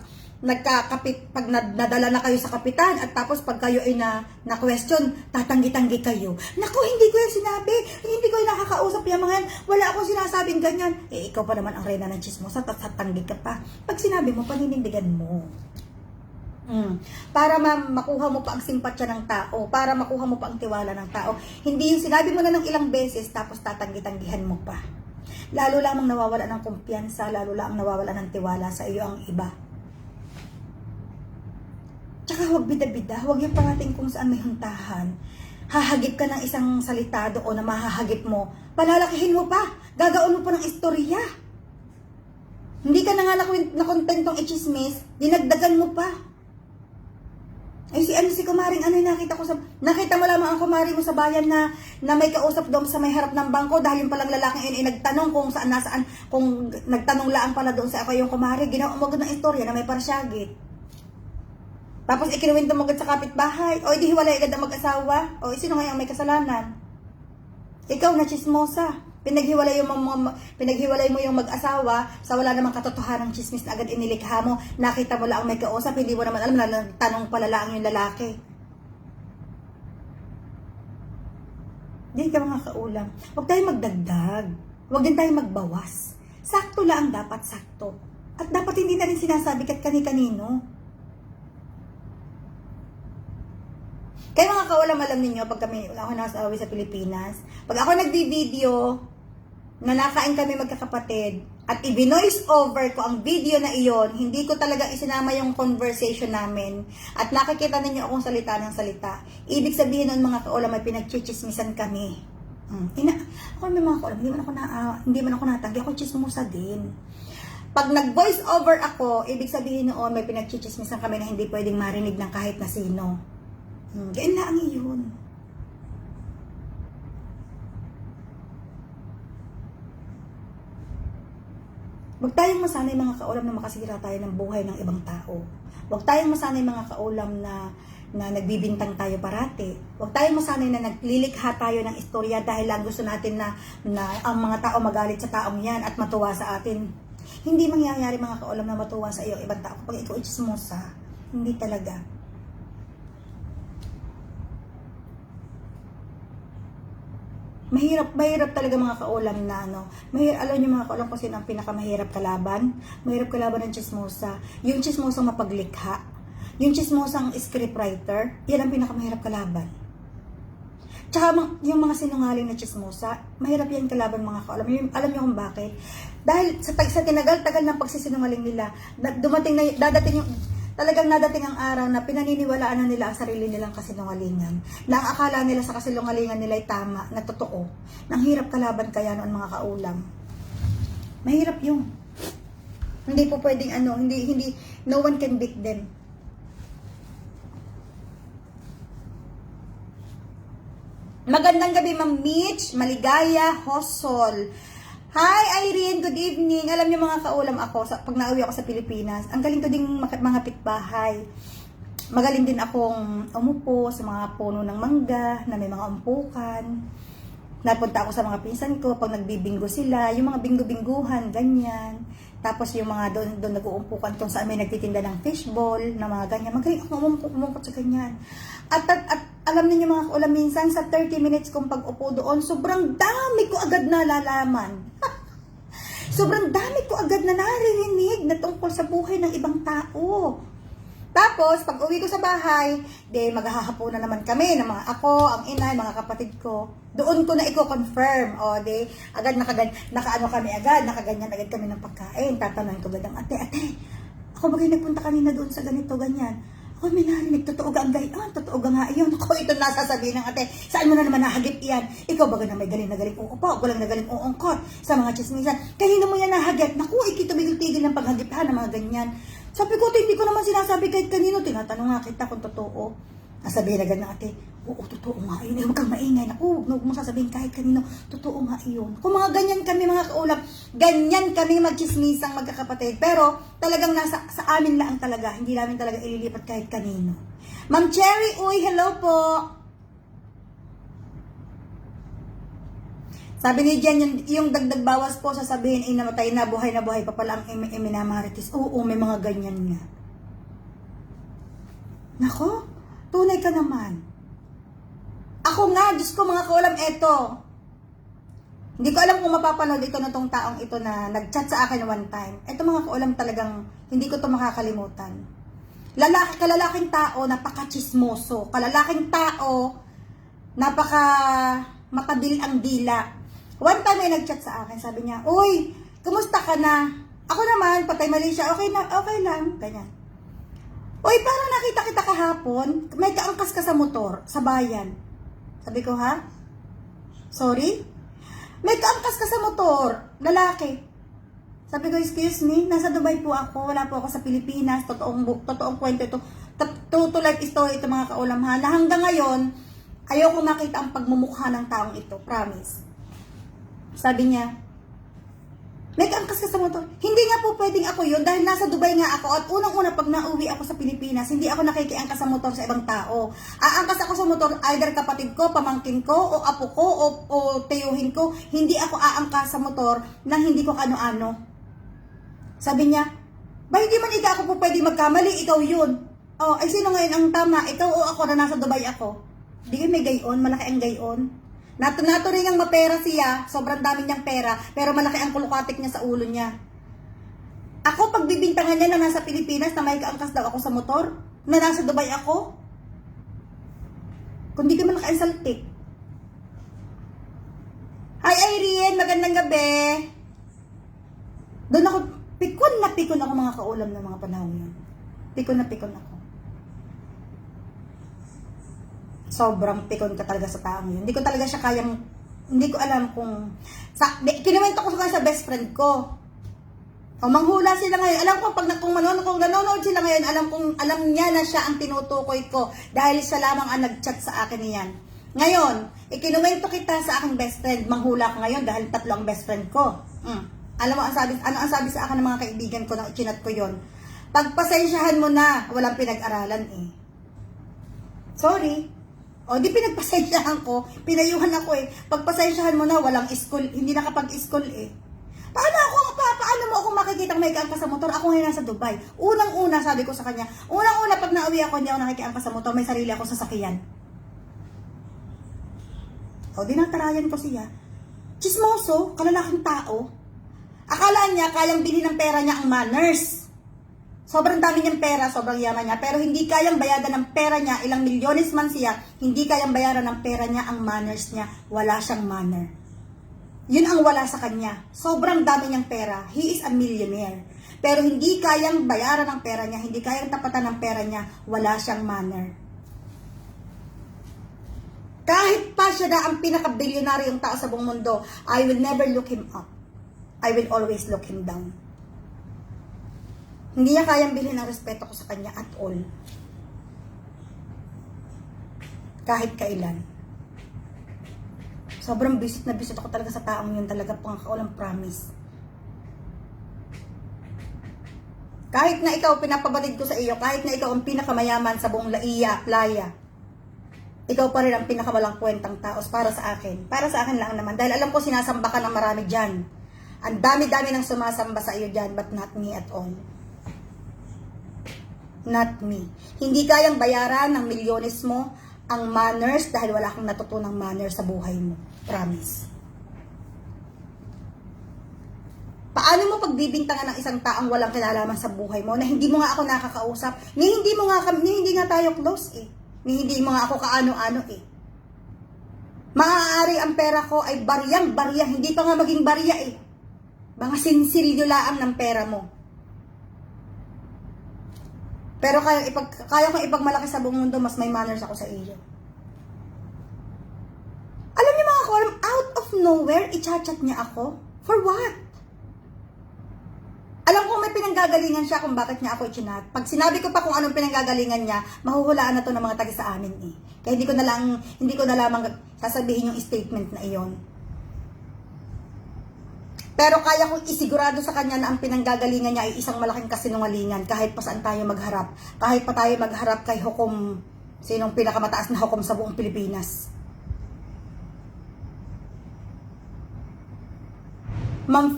nadala na kayo sa kapitan at tapos pag kayo ay na-question, tatanggi-tanggi kayo. Naku, hindi ko yan sinabi. Hindi ko yan nakakausap yung mga yan. Wala akong sinasabing ganyan. Ikaw pa naman ang reyna ng chismosa at tatanggi ka pa. Pag sinabi mo, paninindigan mo. Para makuha mo pa ang simpatya ng tao, para makuha mo pa ang tiwala ng tao. Hindi yung sinabi mo na ng ilang beses tapos tatanggi-tanggihan mo pa. Lalo lamang nawawala ng kumpiyansa, lalo lamang nawawala ng tiwala sa iyo ang iba. Tsaka huwag bida-bida, huwag yung parating kung saan may huntahan. Hahagip ka ng isang salita doon na mahahagip mo. Palalakihin mo pa, gagaon mo pa ng istorya. Hindi ka na nga nakontentong i-chismis, dinagdagan mo pa. Ay si kumaring nakita mo lamang ang kumari mo sa bayan na may kausap doon sa may harap ng bangko dahil yung palang lalaking yun ay nagtanong kung nasaan, kung nagtanong lang pala doon sa ako yung kumari, ginawa mo ng istorya na may parsyagit. Tapos ikinuwento mo agad sa kapitbahay. O di hiwalay agad ang mag-asawa. O sino ngayon may kasalanan? Ikaw na chismosa. Pinaghiwalay mo yung mag-asawa sa wala namang katotohanan ng chismis na agad inilikha mo. Nakita mo lang may kausap. Hindi mo naman alam na tanong pala lang yung lalaki. Hindi ka mga kaulam. Huwag tayong magdagdag. Huwag din tayong magbawas. Sakto lang dapat sakto. At dapat hindi na rin sinasabi kat kani-kanino. Kaya mga kaulam, alam ninyo, pag wala ako nasa away sa Pilipinas, pag ako nagbi-video, na nakain kami magkakapatid, at i-voice over ko ang video na iyon, hindi ko talaga isinama yung conversation namin, at nakikita ninyo akong salita ng salita. Ibig sabihin nun mga kaulam, may pinagchichismisan kami. Ako may mga kaulam, hindi man ako natanggi, ako chismosa din. Pag nag-voice over ako, ibig sabihin noon, may pinagchichismisan kami na hindi pwedeng marinig ng kahit na sino. Ganyan na ang iyon. Huwag tayong masanay mga kaulam na makasira tayo ng buhay ng ibang tao. Huwag tayong masanay mga kaulam na nagbibintang tayo parati. Huwag tayong masanay na naglilikha tayo ng istorya dahil lang gusto natin na ang mga tao magalit sa taong yan at matuwa sa atin. Hindi mangyayari mga kaulam na matuwa sa iyo ibang tao kapag ikaw chismosa. Hindi talaga. Mahirap talaga mga kaulam na alam niyo mga kaulam kasi ang pinakamahirap kalaban. Mahirap kalaban ng chismosa. Yung chismosang mapaglikha. Yung chismosang scriptwriter, yan ang pinakamahirap kalaban. Tsaka yung mga sinungaling na chismosa, mahirap yan kalaban mga kaulam. Alam niyo kung bakit? Dahil sa tinagal-tagal ng pagsisinungaling nila, talagang nadating ang araw na pinaniniwalaan na nila ang sarili nilang kasinungalingan. Na ang akala nila sa kasinungalingan nila ay tama, na totoo. Nang hirap kalaban kaya noon mga kaulam. Mahirap yung. Hindi po pwedeng no one can beat them. Magandang gabi, Ma'am Mitch, Maligaya, Hosol. Hi, Irene, good evening. Alam niyo mga kaulam ako, pag nauwi ako sa Pilipinas, ang galing ko ding mga pitbahay. Magaling din akong umupo sa mga puno ng mangga na may mga umpukan. Napunta ako sa mga pinsan ko pag nagbibinggo sila, yung mga binggo-bingguhan, ganyan. Tapos yung mga doon nag-uumpukan kung saan may nagtitinda ng fishball, na mga ganyan. Magaling ako umungkot sa ganyan. At alam niyo mga kaulam, minsan sa 30 minutes kong pag-upo doon, sobrang dami ko agad nalalaman. Sobrang dami ko agad na naririnig na tungkol sa buhay ng ibang tao. Tapos, pag uwi ko sa bahay, maghahaponan naman kami ng mga ako, ang inay, mga kapatid ko. Doon ko na i-confirm. Agad nakaganyan agad kami ng pagkain. Tatanungin ko agad ang ate, ako bagay nagpunta kanina doon sa ganito, ganyan. Ako may narinig, totoo ga ang gayon, totoo ga nga iyon. Ako ito nasasabihin ng ate, saan mo na naman nahagip iyan? Ikaw baga na may galing na galing uupo, ako lang na galing uungkot sa mga chismisan. Kanino mo yan nahagip? Naku, ikitumigil-tigil ng paghagipan ng mga ganyan. Sabi ko, hindi ko naman sinasabi kahit kanino. Tinatanong nga kita kung totoo. Nasabihin agad ng ate, oo, totoo nga yun. Huwag kang maingay. Naku, huwag mo sasabihin kahit kanino. Totoo nga yun. Kung mga ganyan kami mga kaulap, ganyan kami magchismisang magkakapatid. Pero talagang sa amin lang talaga. Hindi namin talaga ililipat kahit kanino. Ma'am Cherry, uy, hello po. Sabi ni Jen, yung dagdag bawas po sasabihin, namatay na buhay pa pala ang minamarites. Oo, may mga ganyan nga. Nako, tunay ka naman. Ako nga, Diyos ko mga kaulam, eto. Hindi ko alam kung mapapanood ito na tong taong ito na nag-chat sa akin one time. Eto mga kaulam talagang, hindi ko to makakalimutan. Kalalaking tao, napaka-chismoso. Kalalaking tao, napaka matabil ang dila. One time may nag-chat sa akin, sabi niya, uy, kumusta ka na? Ako naman, patay Malaysia, okay lang, ganyan. Uy, parang nakita kita kahapon, may kaangkas ka sa motor, sa bayan. Sabi ko, ha? Sorry? May kaangkas ka sa motor, lalaki. Sabi ko, excuse me, nasa Dubai po ako, wala po ako sa Pilipinas, totoong kwento ito. True to life story ito mga kaulam ha, na hanggang ngayon, ayoko makita ang pagmumukha ng taong ito, promise. Sabi niya, may kaangkas ka sa motor. Hindi nga po pwedeng ako yun dahil nasa Dubai nga ako at unang-una pag nauwi ako sa Pilipinas, hindi ako nakikiangkas sa motor sa ibang tao. Aangkas ako sa motor either kapatid ko, pamangkin ko, o apo ko, o tiyuhin ko. Hindi ako aangkas sa motor nang hindi ko ano-ano. Sabi niya, ba hindi man ikaw ako po pwedeng magkamali, ikaw yun. Ay sino ngayon ang tama? Ikaw o ako na nasa Dubai ako? Hindi may gayon, malaki ang gayon. Naturing ang mapera siya, sobrang dami niyang pera, pero malaki ang kulukatik niya sa ulo niya. Ako, pagbibintangan niya na nasa Pilipinas, na may kaangkas daw ako sa motor, na nasa Dubai ako. Kung di ka man naka-insultik. Hi Irene, magandang gabi. Doon ako, pikon ako mga kaulam ng mga panahon yun. Pikon ako. Sobrang pikon ka talaga sa taong yun. Hindi ko talaga siya kayang, hindi ko alam kung, kinuwento ko sa best friend ko. O manghula sila ngayon. Alam ko, kung nanonood sila ngayon, alam niya na siya ang tinutukoy ko. Dahil siya lamang ang nag-chat sa akin niyan. Ngayon, ikinuwento kita sa aking best friend. Manghula ka ngayon dahil tatlo ang best friend ko. Alam mo, ano ang sabi sa akin ng mga kaibigan ko nang chinat ko yon? Pagpasensyahan mo na, walang pinag-aralan eh. Sorry. O, di pinagpasensyahan ko, pinayuhan ako eh. Pagpasensyahan mo na, walang school, hindi nakapag-school eh. Paano mo ako makikita may kaangkas sa motor? Ako ngayon nasa Dubai. Unang-una, sabi ko sa kanya, unang-una pag nauwi ako, hindi ako nakikiangkas sa motor, may sarili ako sa sasakyan. O, dinatarayan ko siya. Chismoso, kalalaking tao. Akala niya, kayang bilhin ng pera niya ang manners. Sobrang dami niyang pera, sobrang yaman niya, pero hindi kayang bayaran ng pera niya, ilang milyones man siya, hindi kayang bayaran ng pera niya ang manners niya, wala siyang manner. Yun ang wala sa kanya. Sobrang dami niyang pera. He is a millionaire. Pero hindi kayang bayaran ng pera niya, hindi kayang tapatan ng pera niya, wala siyang manner. Kahit pa siya na ang pinaka-billionaryong tao sa buong mundo, I will never look him up. I will always look him down. Hindi niya kayang bilhin ang respeto ko sa kanya at all. Kahit kailan. Sobrang bisit na bisit ako talaga sa taong yun. Talaga pangkaulang promise. Kahit na ikaw, pinapabatid ko sa iyo, kahit na ikaw ang pinakamayaman sa buong playa, ikaw pa rin ang pinakawalang kwentang taos para sa akin. Para sa akin lang naman. Dahil alam ko sinasamba ka ng marami dyan. Ang dami-dami nang sumasamba sa iyo dyan, but not me at all. Not me. Hindi kayang bayaran ng milyones mo ang manners dahil wala kang natutunang manners sa buhay mo. Promise. Paano mo pagbibintangan ng isang taong walang kinalaman sa buhay mo na hindi mo nga ako nakakausap, ni hindi nga tayo close eh. Ni hindi mo nga ako kaano-ano eh. Maaari ang pera ko ay bariyang-barya, hindi pa nga maging barya eh. Mga sinsilyo laang ng pera mo. Pero kaya kong ipagmalaki sa buong mundo, mas may manners ako sa iyo. Alam niyo mga kawalam, out of nowhere, i-chat niya ako. For what? Alam ko may pinanggagalingan siya kung bakit niya ako i-chat. Pag sinabi ko pa kung anong pinanggagalingan niya, mahuhulaan na to ng mga taga sa amin eh. Kaya hindi ko na lamang sasabihin yung statement na iyon. Pero kaya kong isigurado sa kanya na ang pinanggagalingan niya ay isang malaking kasinungalingan kahit pa saan tayo magharap. Kahit pa tayo magharap kay hukom, sinong pinakamataas na hukom sa buong Pilipinas. Ma'am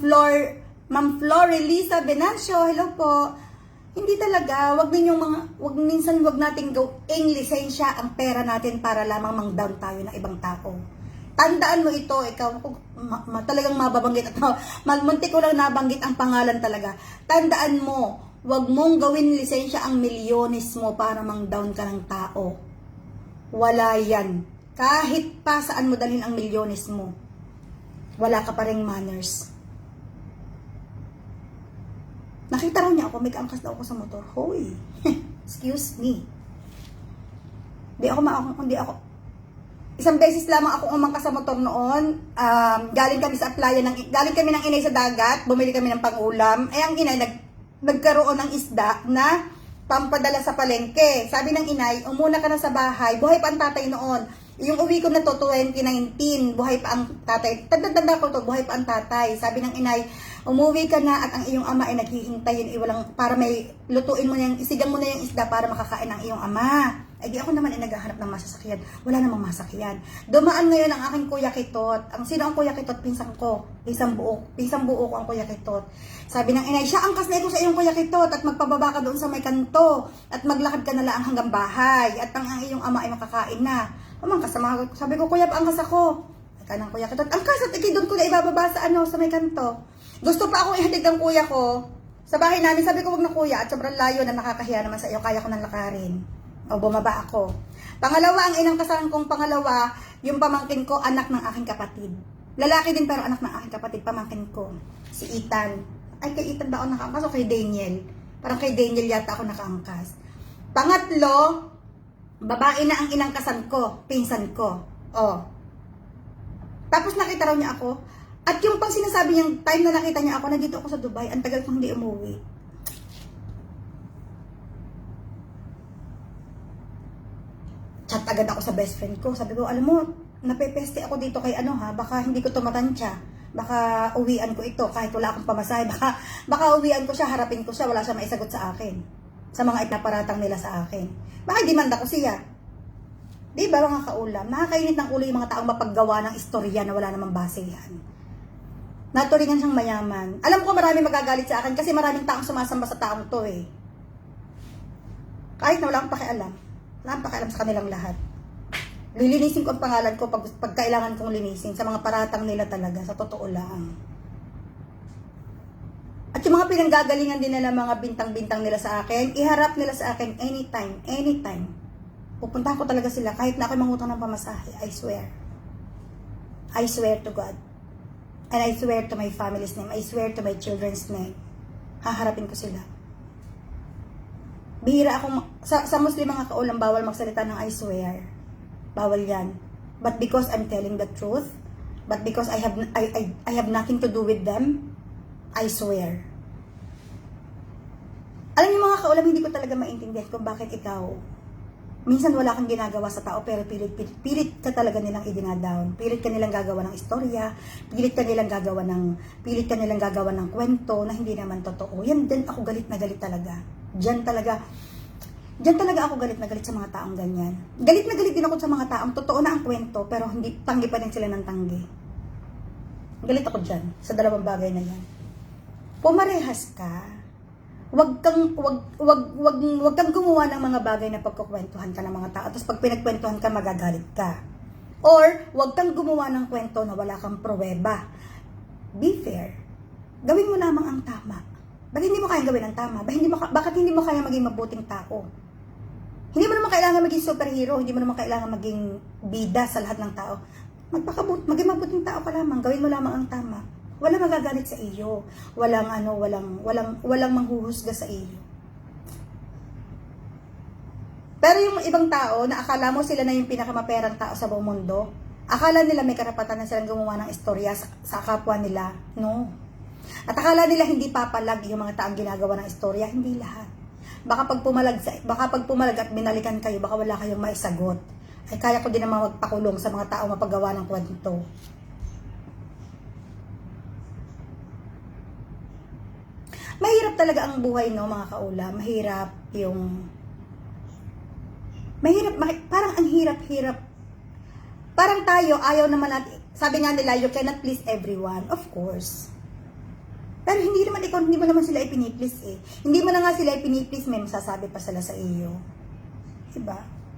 Flor Elisa Venancio, hello po. Hindi talaga, wag nating gawing lisensya ang pera natin para lamang mang-down tayo ng ibang tao. Tandaan mo ito, ikaw, talagang mababanggit at muntik ko lang nabanggit ang pangalan talaga. Tandaan mo, wag mong gawin lisensya ang milyones mo para mang-down ka ng tao. Wala yan. Kahit pa saan mo dalhin ang milyones mo, wala ka pa ring manners. Nakita raw niya ako, may kaangkas daw ako sa motor. Hoy, excuse me. Hindi ako. Isang beses lamang ako umangkas sa motor noon. Galing kami ng inay sa dagat, bumili kami ng pang-ulam. Ang inay nagkaroon ng isda na pampadala sa palengke. Sabi ng inay, umuna ka na sa bahay. Buhay pa ang tatay noon. Yung uwi ko na to 2019, buhay pa ang tatay. Tanda ko to, buhay pa ang tatay. Sabi ng inay, umuwi ka na at ang iyong ama ay naghihintay para may lutuin mo na isigang mo na yung isda para makakain ang iyong ama. Ay di ako naman ay naghahanap ng masasakyan. Wala namang masakyan. Dumaan ngayon ang aking Kuya Kitot. Sino ang Kuya Kitot? Pinsan ko. Pisang buo ko ang Kuya Kitot. Sabi ng inay, siya angkas na ito sa iyong Kuya Kitot at magpababa ka doon sa may kanto at maglakad ka na lang hanggang bahay at ang iyong ama ay makakain na. Umangkas sa mga, sabi ko, Kuya, angkas ako. Ay kanang Kuya Kitot, angkas at doon ko na ibababa sa sa may kanto. Gusto pa akong ihatid ng kuya ko sa bahay namin. Sabi ko, wag na kuya, at sobrang layo na nakakahiya naman sa iyo, kaya ko nang lakarin. O bumaba ako. Pangalawa, ang inang kasalan kong pangalawa, yung pamangkin ko, anak ng aking kapatid. Lalaki din pero anak ng aking kapatid, pamangkin ko. Si Ethan. Ay, kay Ethan ba ako nakaangkas o kay Daniel? Parang kay Daniel yata ako nakaangkas. Pangatlo, babae na ang inangkasan ko, pinsan ko. O. Tapos nakita raw niya ako. At yung pang sinasabi niyang time na nakita niya ako, nandito ako sa Dubai, ang tagal kong hindi umuwi. Chat agad ako sa best friend ko. Sabi ko, alam mo, napepeste ako dito kay baka hindi ko tumatansya. Baka uwian ko ito kahit wala akong pamasahe. Baka uwian ko siya, harapin ko siya, wala siya maisagot sa akin. Sa mga ipinaparatang nila sa akin. Baka demanda ko siya. Di ba mga kaulam? Nakakainit ng ulo yung mga taong mapaggawa ng istorya na wala namang basehan. Naturingan siyang mayaman. Alam ko marami magagalit sa akin kasi maraming taong sumasamba sa taong to eh. Kahit na wala akong pakialam. Wala akong pakialam sa kanilang lahat. Lilinisin ko ang pangalan ko pag kailangan kong linisin sa mga paratang nila talaga, sa totoo lang. At yung mga pinanggagalingan din nila, mga bintang-bintang nila sa akin, iharap nila sa akin anytime. Pupuntahan ko talaga sila kahit na ako'y mangutang ng pamasahe, I swear. I swear to God. And I swear to my family's name. I swear to my children's name. Haharapin ko sila. Bihira akong, sa Muslim mga kaulam, bawal magsalita ng I swear. Bawal yan. But because I'm telling the truth, but because I have nothing to do with them, I swear. Alam niyo mga kaulam, hindi ko talaga maintindihan kung bakit ikaw, minsan wala kang ginagawa sa tao, pero pilit ka talaga nilang idinadown. Pilit ka nilang gagawa ng istorya, pilit ka nilang gagawa ng kwento na hindi naman totoo. Yan din ako galit na galit talaga. Diyan talaga ako galit na galit sa mga taong ganyan. Galit na galit din ako sa mga taong totoo na ang kwento, pero hindi tanggi pa din sila ng tanggi. Galit ako dyan, sa dalawang bagay na yan. Pumarehas ka. Wag kang gumawa ng mga bagay na pagkukwentuhan ka ng mga tao, tapos pag pinagkwentuhan ka, magagalit ka. Or, wag kang gumawa ng kwento na wala kang pruweba. Be fair. Gawin mo lamang ang tama. Bakit hindi mo kayang gawin ang tama? Bakit hindi mo kaya maging mabuting tao? Hindi mo naman kailangan maging superhero, hindi mo naman kailangan maging bida sa lahat ng tao. Maging mabuting tao ka lamang, gawin mo lamang ang tama. Walang magagalit sa iyo. Walang manghuhusga sa iyo. Pero yung ibang tao na akala mo sila na yung pinakamaperang tao sa buong mundo, akala nila may karapatan na silang gumawa ng istorya sa kapwa nila. No. At akala nila hindi papalag yung mga taong ginagawa ng istorya, hindi lahat. Baka pag pumalag at binalikan kayo, baka wala kayong maisagot. Ay kaya ko din naman magpakulong sa mga taong mapagawa ng kwento. Mahirap talaga ang buhay, no, mga kaula. Parang ang hirap-hirap. Parang tayo, ayaw naman natin. Sabi nga nila, you cannot please everyone. Of course. Pero hindi mo naman sila ipiniplease eh. Hindi mo na nga sila ipiniplease, may masasabi pa sila sa iyo. Diba?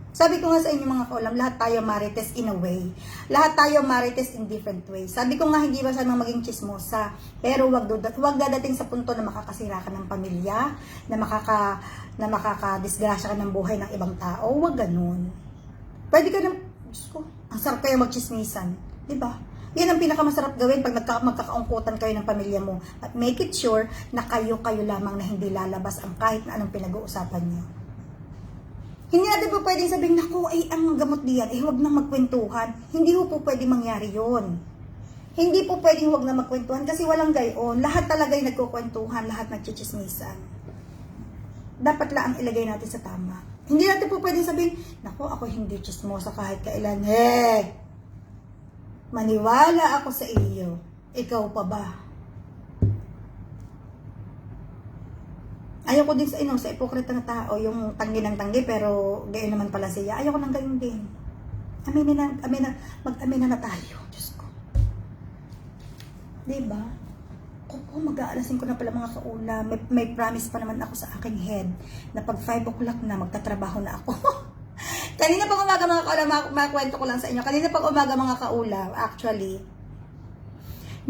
Sabi ko nga sa inyo mga kaulam, lahat tayo marites in a way. Lahat tayo marites in different ways. Sabi ko nga, hindi ba sana maging chismosa, pero wag dadating sa punto na makakasira ka ng pamilya, na makakadisgrasya ka ng buhay ng ibang tao. Wag ganun. Pwede ka Diyos ko, ang sarap kayo magchismisan. Diba? Yan ang pinakamasarap gawin pag magkakaungkutan kayo ng pamilya mo. At make it sure na kayo lamang na hindi lalabas ang kahit na anong pinag-uusapan nyo. Hindi natin po pwedeng sabihin, naku, ay ang gamot diyan, huwag nang magkwentuhan. Hindi po pwedeng mangyari yon. Hindi po pwedeng huwag nang magkwentuhan kasi walang gayon. Lahat talaga ay nagkukwentuhan, lahat nagchichismisan. Dapat lang ilagay natin sa tama. Hindi natin po pwedeng sabihin, naku, ako hindi chismosa kahit kailan. Maniwala ako sa iyo. Ikaw pa ba? Ayoko din sa ipokrita na tao, yung tanggi ng tanggi, pero gayon naman pala siya. Ayoko nang gayon din. Mag-amina na tayo. Diyos ko. Diba? Mag-aalasin ko na pala mga kaula. May promise pa naman ako sa aking head na pag 5 o'clock na, magtatrabaho na ako. Kanina pang umaga mga kaula, makwento ko lang sa inyo. Kanina pang umaga mga kaula, actually,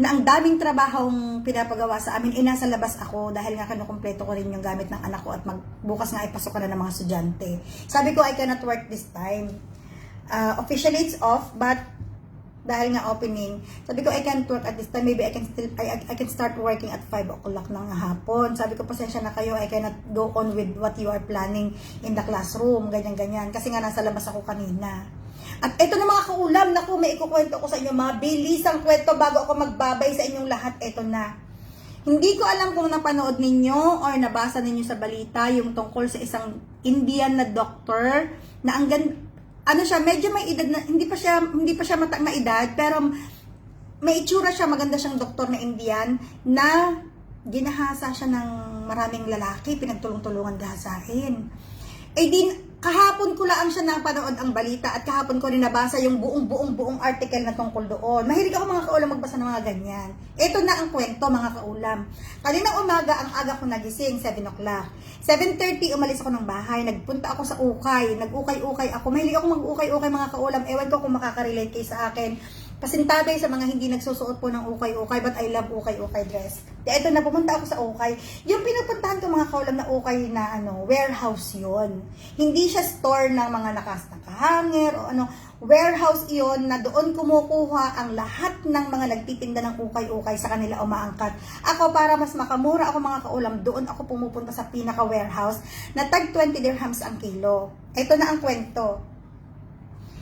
na ang daming trabahong pinapagawa sa amin, nasa labas ako dahil nga kinukumpleto ko rin yung gamit ng anak ko at bukas nga ipasok ka na ng mga estudyante. Sabi ko, I cannot work this time. Officially it's off, but dahil nga opening, sabi ko, I can't work at this time. Maybe I can start working at 5 o'clock ng hapon. Sabi ko, pasensya na kayo, I cannot go on with what you are planning in the classroom, ganyan-ganyan. Kasi nga nasa labas ako kanina. At ito na mga kaulam, naku, may ikukwento ko sa inyo, mabilis ang kwento bago ako magbabay sa inyong lahat. Ito na. Hindi ko alam kung napanood ninyo or nabasa ninyo sa balita yung tungkol sa isang Indian na doctor na ang medyo may edad na, hindi pa siya maedad, pero may itsura siya, maganda siyang doktor na Indian na ginahasa siya ng maraming lalaki, pinagtulong-tulungan gahasain. Eh din, kahapon ko lang siya napanood ang balita at kahapon ko rin nabasa yung buong article na tungkol doon. Mahilig ako mga kaulam magbasa ng mga ganyan. Ito na ang kwento mga kaulam. Kanina umaga, ang aga ko nagising, 7 o'clock. 7:30 umalis ako ng bahay, nagpunta ako sa ukay, nag-ukay-ukay ako. Mahilig ako mag-ukay-ukay mga kaulam. Ewan ko kung makaka-relate kayo sa akin. Pasintabay sa mga hindi nagsusuot po ng ukay-ukay, but I love ukay-ukay dress. Kaya ito na, pumunta ako sa ukay. Yung pinupuntahan ko mga kaulam na ukay na warehouse yon. Hindi siya store ng mga nakahanger o warehouse yon na doon kumukuha ang lahat ng mga nagtitinda ng ukay-ukay sa kanila umaangkat. Ako para mas makamura ako mga kaulam, doon ako pumupunta sa pinaka-warehouse na tag 20 dirhams ang kilo. Ito na ang kwento.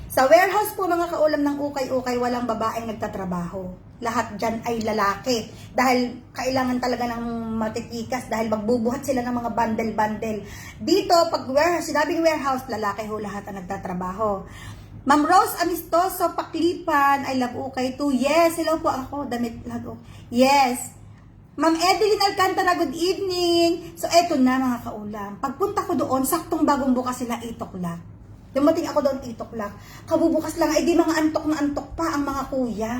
Sa warehouse po mga kaulam ng ukay-ukay, walang babaeng nagtatrabaho. Lahat dyan ay lalaki. Dahil kailangan talaga ng matitikas dahil magbubuhat sila ng mga bundle-bundle. Dito, pag warehouse, sinabing warehouse, lalaki ho lahat ang nagtatrabaho. Ma'am Rose Amistoso, Paklipan, I love ukay too. Yes, hello po ako, damit lahat. Yes. Ma'am Edeline Alcantara, good evening. So, eto na mga kaulam. Pagpunta ko doon, saktong bagong bukas sila 8 o'clock. Dumating ako doon 8 o'clock. Kabubukas lang, ay di mga antok na antok pa ang mga kuya.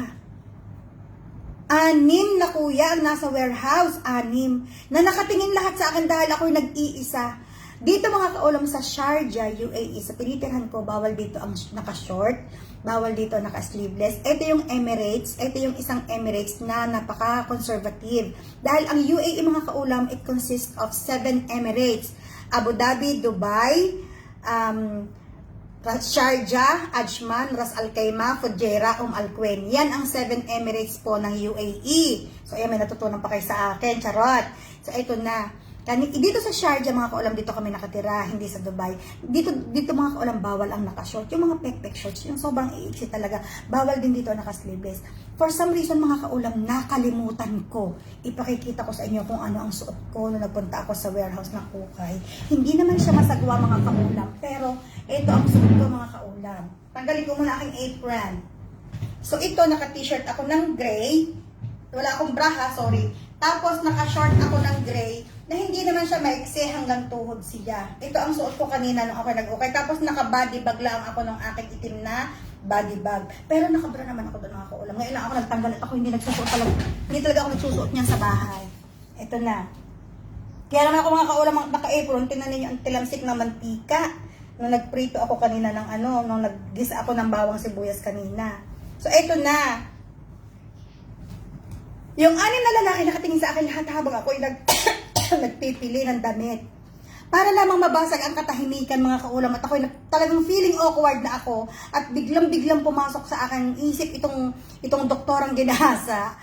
6 na kuya ang nasa warehouse. 6. Na nakatingin lahat sa akin dahil ako'y nag-iisa. Dito mga kaulam sa Sharjah, UAE, sa pinitirhan ko, bawal dito ang naka-short. Bawal dito naka-sleeveless. Ito yung Emirates. Ito yung isang Emirates na napaka-conservative. Dahil ang UAE mga kaulam, it consists of 7 Emirates. Abu Dhabi, Dubai, Sharjah, Ajman, Ras Al Khaimah, Fujairah, Al Quwain. Yan ang 7 Emirates po ng UAE. So, ayan, may natutunan pa kayo sa akin. Charot. So, ito na. Dito sa Sharjah, mga kaulam, dito kami nakatira, hindi sa Dubai. Dito mga kaulam, bawal ang naka-short. Yung mga pek-pek shorts, yung sobrang iiksi talaga. Bawal din dito naka-sleeveless. For some reason, mga kaulam, nakalimutan ko. Ipakikita ko sa inyo kung ano ang suot ko nung nagpunta ako sa warehouse ng ukay. Hindi naman siya masagwa mga kaulam, pero ito ang suot ko mga kaulam. Tanggalin ko muna aking apron. So ito, naka-t-shirt ako ng gray. Wala akong bra ha, sorry. Tapos naka-short ako ng gray na hindi naman siya maiksi hanggang tuhod siya. Ito ang suot ko kanina nung ako nag-ukay. Tapos naka-body bag lang ako ng aking itim na body bag. Pero nakabra naman ako doon mga kaulam. Ngayon lang ako nagtanggal at ako hindi nagsusuot talaga. Hindi talaga ako nagsusuot niyan sa bahay. Ito na. Kaya naman ako mga kaulam naka-apron. Tingnan ninyo ang tilamsik na mantika. Nung nagprito ako kanina ng nung nag-gisa ako ng bawang sibuyas kanina. So ito na. Yung 6 na lalaki nakatingin sa akin lahat habang ako nagpipili ng damit. Para lamang mabasag ang katahimikan mga kaulam at ako talagang feeling awkward na ako at biglang-biglang pumasok sa akin isip itong doktorang ginahasa.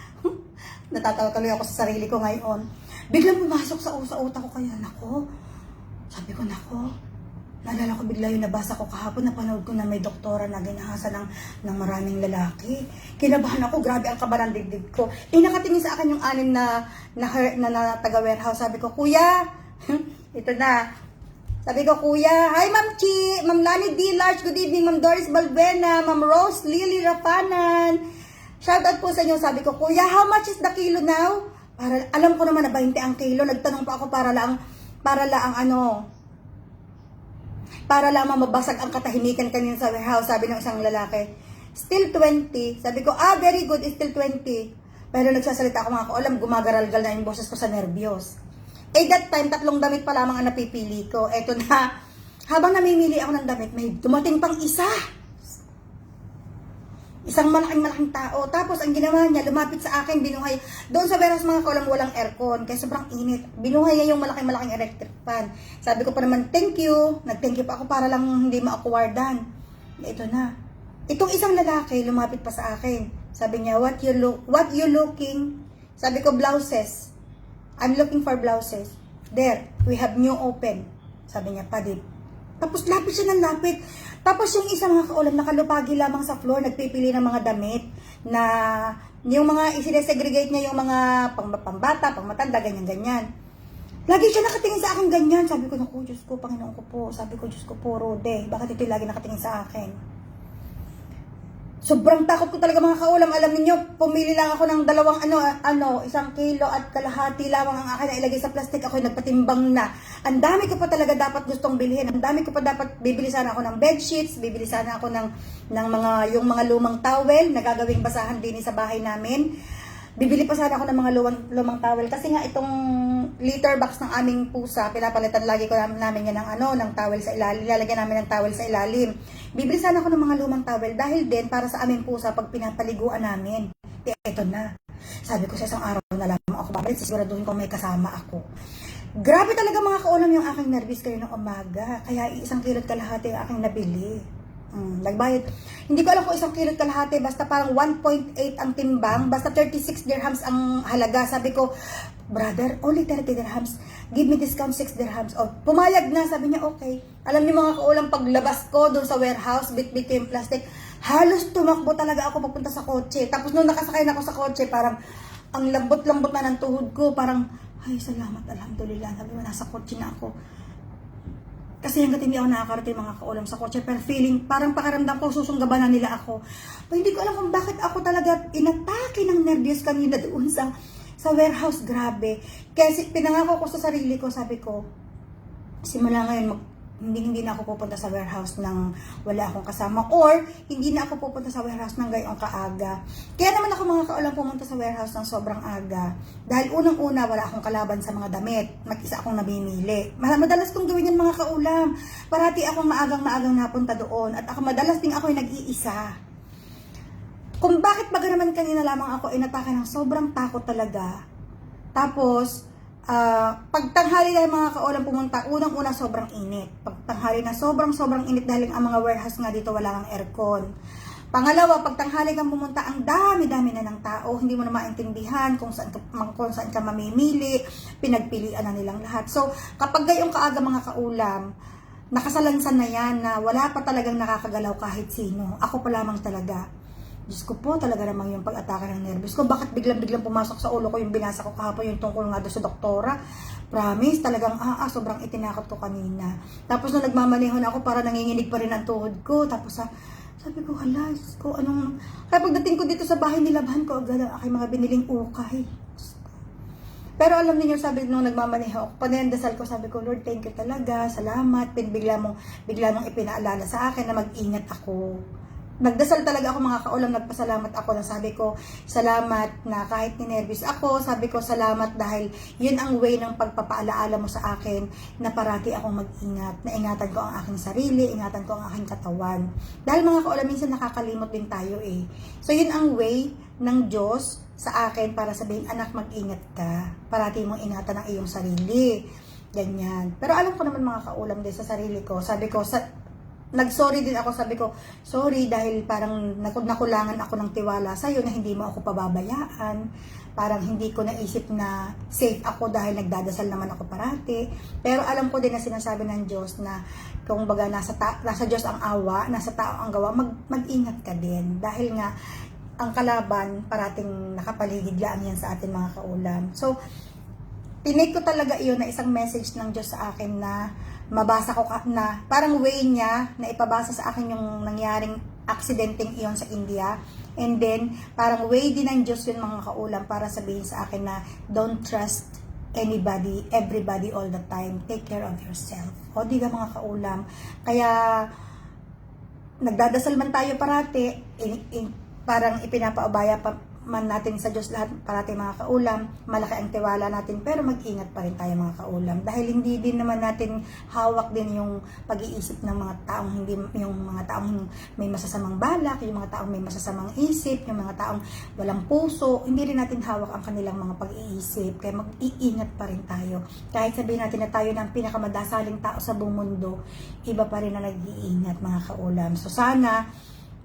Natatawa tuloy ako sa sarili ko ngayon. Biglang pumasok sa utak ko kaya nako. Sabi ko nako. Naalala ko bigla yung nabasa ko kahapon, napanood ko na may doktora na ginahasa ng maraming lalaki. Kinabahan ako, grabe ang kaba ng dibdib ko. Nakatingin sa akin yung 6 na taga-warehouse. Sabi ko, kuya, ito na. Sabi ko, kuya, hi Ma'am Chi, Ma'am Lani D. Large, good evening, Ma'am Doris Balbuena, Ma'am Rose Lily Rafanan. Shoutout po sa inyo. Sabi ko, kuya, how much is the kilo now? Para, alam ko naman na 20 ang kilo. Nagtanong pa ako para lang mabasag ang katahimikan kanina sa warehouse, sabi ng isang lalaki. Still 20. Sabi ko, very good, still 20. Pero nagsasalita ako mga kaulam, gumagaral-gal na yung boses ko sa nervyos. That time, 3 damit pa lamang ang napipili ko. Eto na, habang namimili ako ng damit, may dumating pang isa. Isang malaking tao. Tapos, ang ginawa niya, lumapit sa akin, binuhay. Doon sa warehouse mga kaulam, walang aircon. Kaya sobrang init. Binuhay niya yung malaking electric fan. Sabi ko pa naman, thank you. Nag-thank you pa ako para lang hindi ma-awkwardan. Ito na. Itong isang lalaki, lumapit pa sa akin. Sabi niya, what you looking? Sabi ko, blouses. I'm looking for blouses. There, we have new open. Sabi niya, padip. Tapos lapit siya ng lapit. Tapos yung isa mga kaulam, nakalupagi lamang sa floor, nagpipili ng mga damit na yung mga isinesegregate niya yung mga pambata, pangmatanda, ganyan-ganyan. Lagi siya nakatingin sa akin ganyan. Sabi ko, naku, Diyos ko, Panginoon ko po. Sabi ko, Diyos ko po, Rode. Bakit ito lagi nakatingin sa akin? Sobrang takot ko talaga mga kaulam. Alam niyo, pumili lang ako ng dalawang 1 kilo at kalahati lamang ang akin na ilagay sa plastic. Ako nagpatimbang na. Ang dami ko pa talaga dapat gustong bilhin. Ang dami ko pa dapat, bibili sana ako ng bedsheets, bibili sana ako ng yung mga lumang towel na gagawing basahan din sa bahay namin. Bibili pa sana ako ng mga lumang towel kasi nga itong litter box ng aming pusa, pinapalitan lagi ko namin yan ng towel sa ilalim, ilalagyan namin ng towel sa ilalim. Bibili sana ako ng mga lumang towel dahil din para sa aming pusa pag pinapaliguan namin. Ito na. Sabi ko sa isang araw na lang ako babalik, siguraduhin ko may kasama ako. Grabe talaga mga kaulam yung aking nervous kayo ng umaga. Kaya 1 kilo't kalahati yung aking nabili. Nagbayad. Hindi ko alam kung 1 kilo't kalahati, basta parang 1.8 ang timbang, basta 36 dirhams ang halaga. Sabi ko, brother, only 30 dirhams. Give me discount 6 dirhams. O, pumayag na, sabi niya, okay. Alam niyo mga kaulam, paglabas ko doon sa warehouse, bit-bit yung plastic, halos tumakbo talaga ako papunta sa kotse. Tapos nung nakasakay na ako sa kotse, parang ang lambot-lambot na ng tuhod ko, parang, ay, salamat, alhamdulillah. Sabi mo, nasa kotse na ako. Kasi hanggat hindi ako nakakarating mga kaulam sa kotse, pero feeling, parang pakaramdam ko, susunggaban na nila ako. Pero hindi ko alam kung bakit ako talaga inatake ng nervyos kanina doon sa warehouse, grabe. Kasi pinangako ko sa sarili ko, sabi ko, simula ngayon, hindi na ako pupunta sa warehouse nang wala akong kasama, or hindi na ako pupunta sa warehouse nang gayong kaaga. Kaya naman ako mga kaulam pumunta sa warehouse ng sobrang aga. Dahil unang-una wala akong kalaban sa mga damit. Mag-isa akong namimili. Madalas kong gawin yan mga kaulam. Parati akong maagang napunta doon. At ako madalas din ako yung nag-iisa. Kung bakit baga naman kanina lamang ako inatake ng sobrang takot talaga. Tapos, pagtanghali na mga kaulam pumunta, unang-una sobrang init. Pagtanghali na sobrang init dahil ang mga warehouse nga dito wala kang aircon. Pangalawa, pagtanghali kang pumunta, ang dami-dami na ng tao, hindi mo na maintindihan kung saan ka mamimili, pinagpilian na nilang lahat. So, kapag gayong kaaga mga kaulam, nakasalansan na yan na wala pa talagang nakakagalaw kahit sino. Ako pa lamang talaga. Diyos ko po, talaga namang yung pag-atake ng nervous ko. Bakit biglang pumasok sa ulo ko yung binasa ko kahapon, yung tungkol nga doon sa doktora. Promise, talagang sobrang itinakot ko kanina. Tapos nung nagmamaneho na ako, para nanginginig pa rin ang tuhod ko. Tapos sabi ko, hala, Diyos ko, anong... Kaya pagdating ko dito sa bahay, nilabahan ko agad ang aking mga biniling ukay. Pero alam niyo, sabi nung nagmamaneho ako, panendasal ko, sabi ko, Lord, thank you talaga, salamat. Bigla mong ipinaalala sa akin na mag-ingat ako. Nagdasal talaga ako mga kaulam, nagpasalamat ako na sabi ko, salamat na kahit ninervous ako, sabi ko salamat dahil yun ang way ng pagpapaalaala mo sa akin na parati akong mag-ingat, na ingatan ko ang aking sarili, ingatan ko ang aking katawan. Dahil mga kaulam, minsan nakakalimot din tayo eh. So yun ang way ng Diyos sa akin para sabihin, anak, mag-ingat ka, parati mong ingatan ang iyong sarili. Ganyan. Pero alam ko naman mga kaulam din sa sarili ko, sabi ko, nag-sorry din ako, sabi ko, sorry dahil parang nakulangan ako ng tiwala sa'yo na hindi mo ako pababayaan. Parang hindi ko naisip na safe ako dahil nagdadasal naman ako parati. Pero alam ko din na sinasabi ng Diyos na kung baga nasa Diyos ang awa, nasa tao ang gawa, mag-ingat ka din. Dahil nga, ang kalaban parating nakapaligid lang yan sa atin mga kaulam. So, tinake ko talaga iyon na isang message ng Diyos sa akin na mabasa ko na parang way niya na ipabasa sa akin yung nangyaring accidenting iyon sa India. And then, parang way din ng Diyos yun mga kaulam para sabihin sa akin na don't trust anybody, everybody all the time. Take care of yourself. O di ka mga kaulam. Kaya, nagdadasal man tayo parati, parang ipinapaubaya pa man natin sa Diyos lahat parati mga kaulam, malaki ang tiwala natin, pero mag-ingat pa rin tayo mga kaulam dahil hindi din naman natin hawak din yung pag-iisip ng mga taong yung mga taong may masasamang balak, yung mga taong may masasamang isip, yung mga taong walang puso, hindi rin natin hawak ang kanilang mga pag-iisip, kaya mag-iingat pa rin tayo. Kahit sabihin natin na tayo ng pinakamadasaling tao sa buong mundo, iba pa rin na nag-iingat mga kaulam. So sana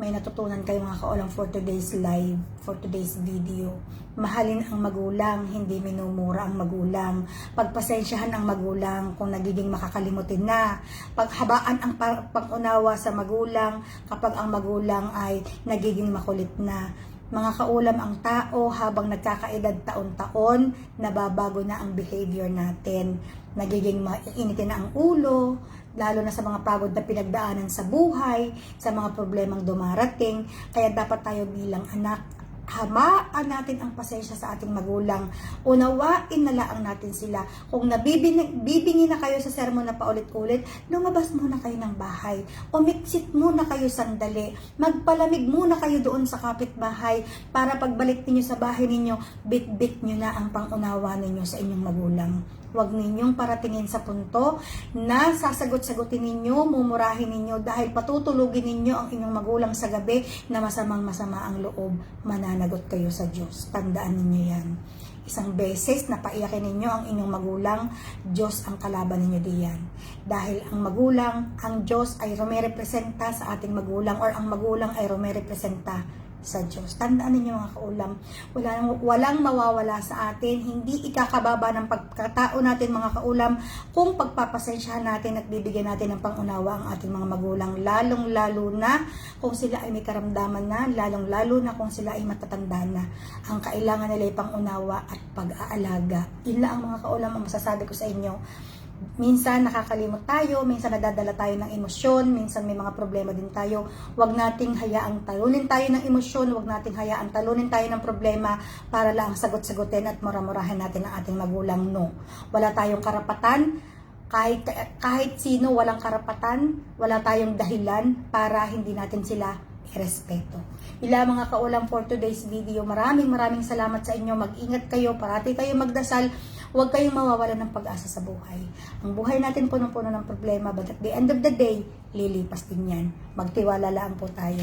may natutunan kayo mga kaulam for today's live, for today's video. Mahalin ang magulang, hindi minumura ang magulang. Pagpasensyahan ang magulang kung nagiging makakalimutin na. Paghabaan ang pag-unawa sa magulang kapag ang magulang ay nagiging makulit na. Mga kaulam, ang tao habang nagkakaedad taon-taon, nababago na ang behavior natin. Nagiging mainitin na ang ulo, lalo na sa mga pagod na pinagdaanan sa buhay, sa mga problemang dumarating. Kaya dapat tayo bilang anak, hamaan natin ang pasensya sa ating magulang. Unawain na lang natin sila. Kung bibingi na kayo sa sermon na paulit-ulit, lumabas muna kayo ng bahay. Umiksit muna kayo sandali. Magpalamig muna kayo doon sa kapitbahay para pagbalik ninyo sa bahay ninyo, bit-bit nyo na ang pangunawa ninyo sa inyong magulang. Huwag ninyong paratingin sa punto na sasagot-sagutin ninyo, mumurahin ninyo dahil patutulugin ninyo ang inyong magulang sa gabi na masamang-masama ang loob. Mananagot kayo sa Diyos. Tandaan ninyo yan. Isang beses na paiyakin ninyo ang inyong magulang, Diyos ang kalaban ninyo diyan. Dahil ang magulang, ang Diyos ay rumerepresenta sa ating magulang or ang magulang ay rumerepresenta sa Diyos. Tandaan ninyo mga kaulam, walang mawawala sa atin, hindi ikakababa ng pagkatao natin mga kaulam kung pagpapasensyahan natin at bibigyan natin ng pangunawa ang ating mga magulang, lalong-lalo na kung sila ay may karamdaman na, lalong-lalo na kung sila ay matatanda na. Ang kailangan nila ay pangunawa at pag-aalaga. Yun lang ang mga kaulam ang masasabi ko sa inyo. Minsan nakakalimot tayo, minsan nadadala tayo ng emosyon, minsan may mga problema din tayo. Huwag nating hayaang talunin tayo ng emosyon, huwag nating hayaang talunin tayo ng problema para lang sagot-sagutin at mura-murahin natin ang ating magulang. No. Wala tayong karapatan, kahit sino walang karapatan, wala tayong dahilan para hindi natin sila respeto. Ila mga kaulam for today's video. Maraming salamat sa inyo. Mag-ingat kayo, parati kayo magdasal. Huwag kayong mawawalan ng pag-asa sa buhay. Ang buhay natin punong-puno ng problema, but at the end of the day, lilipas din yan. Magtiwala lang po tayo.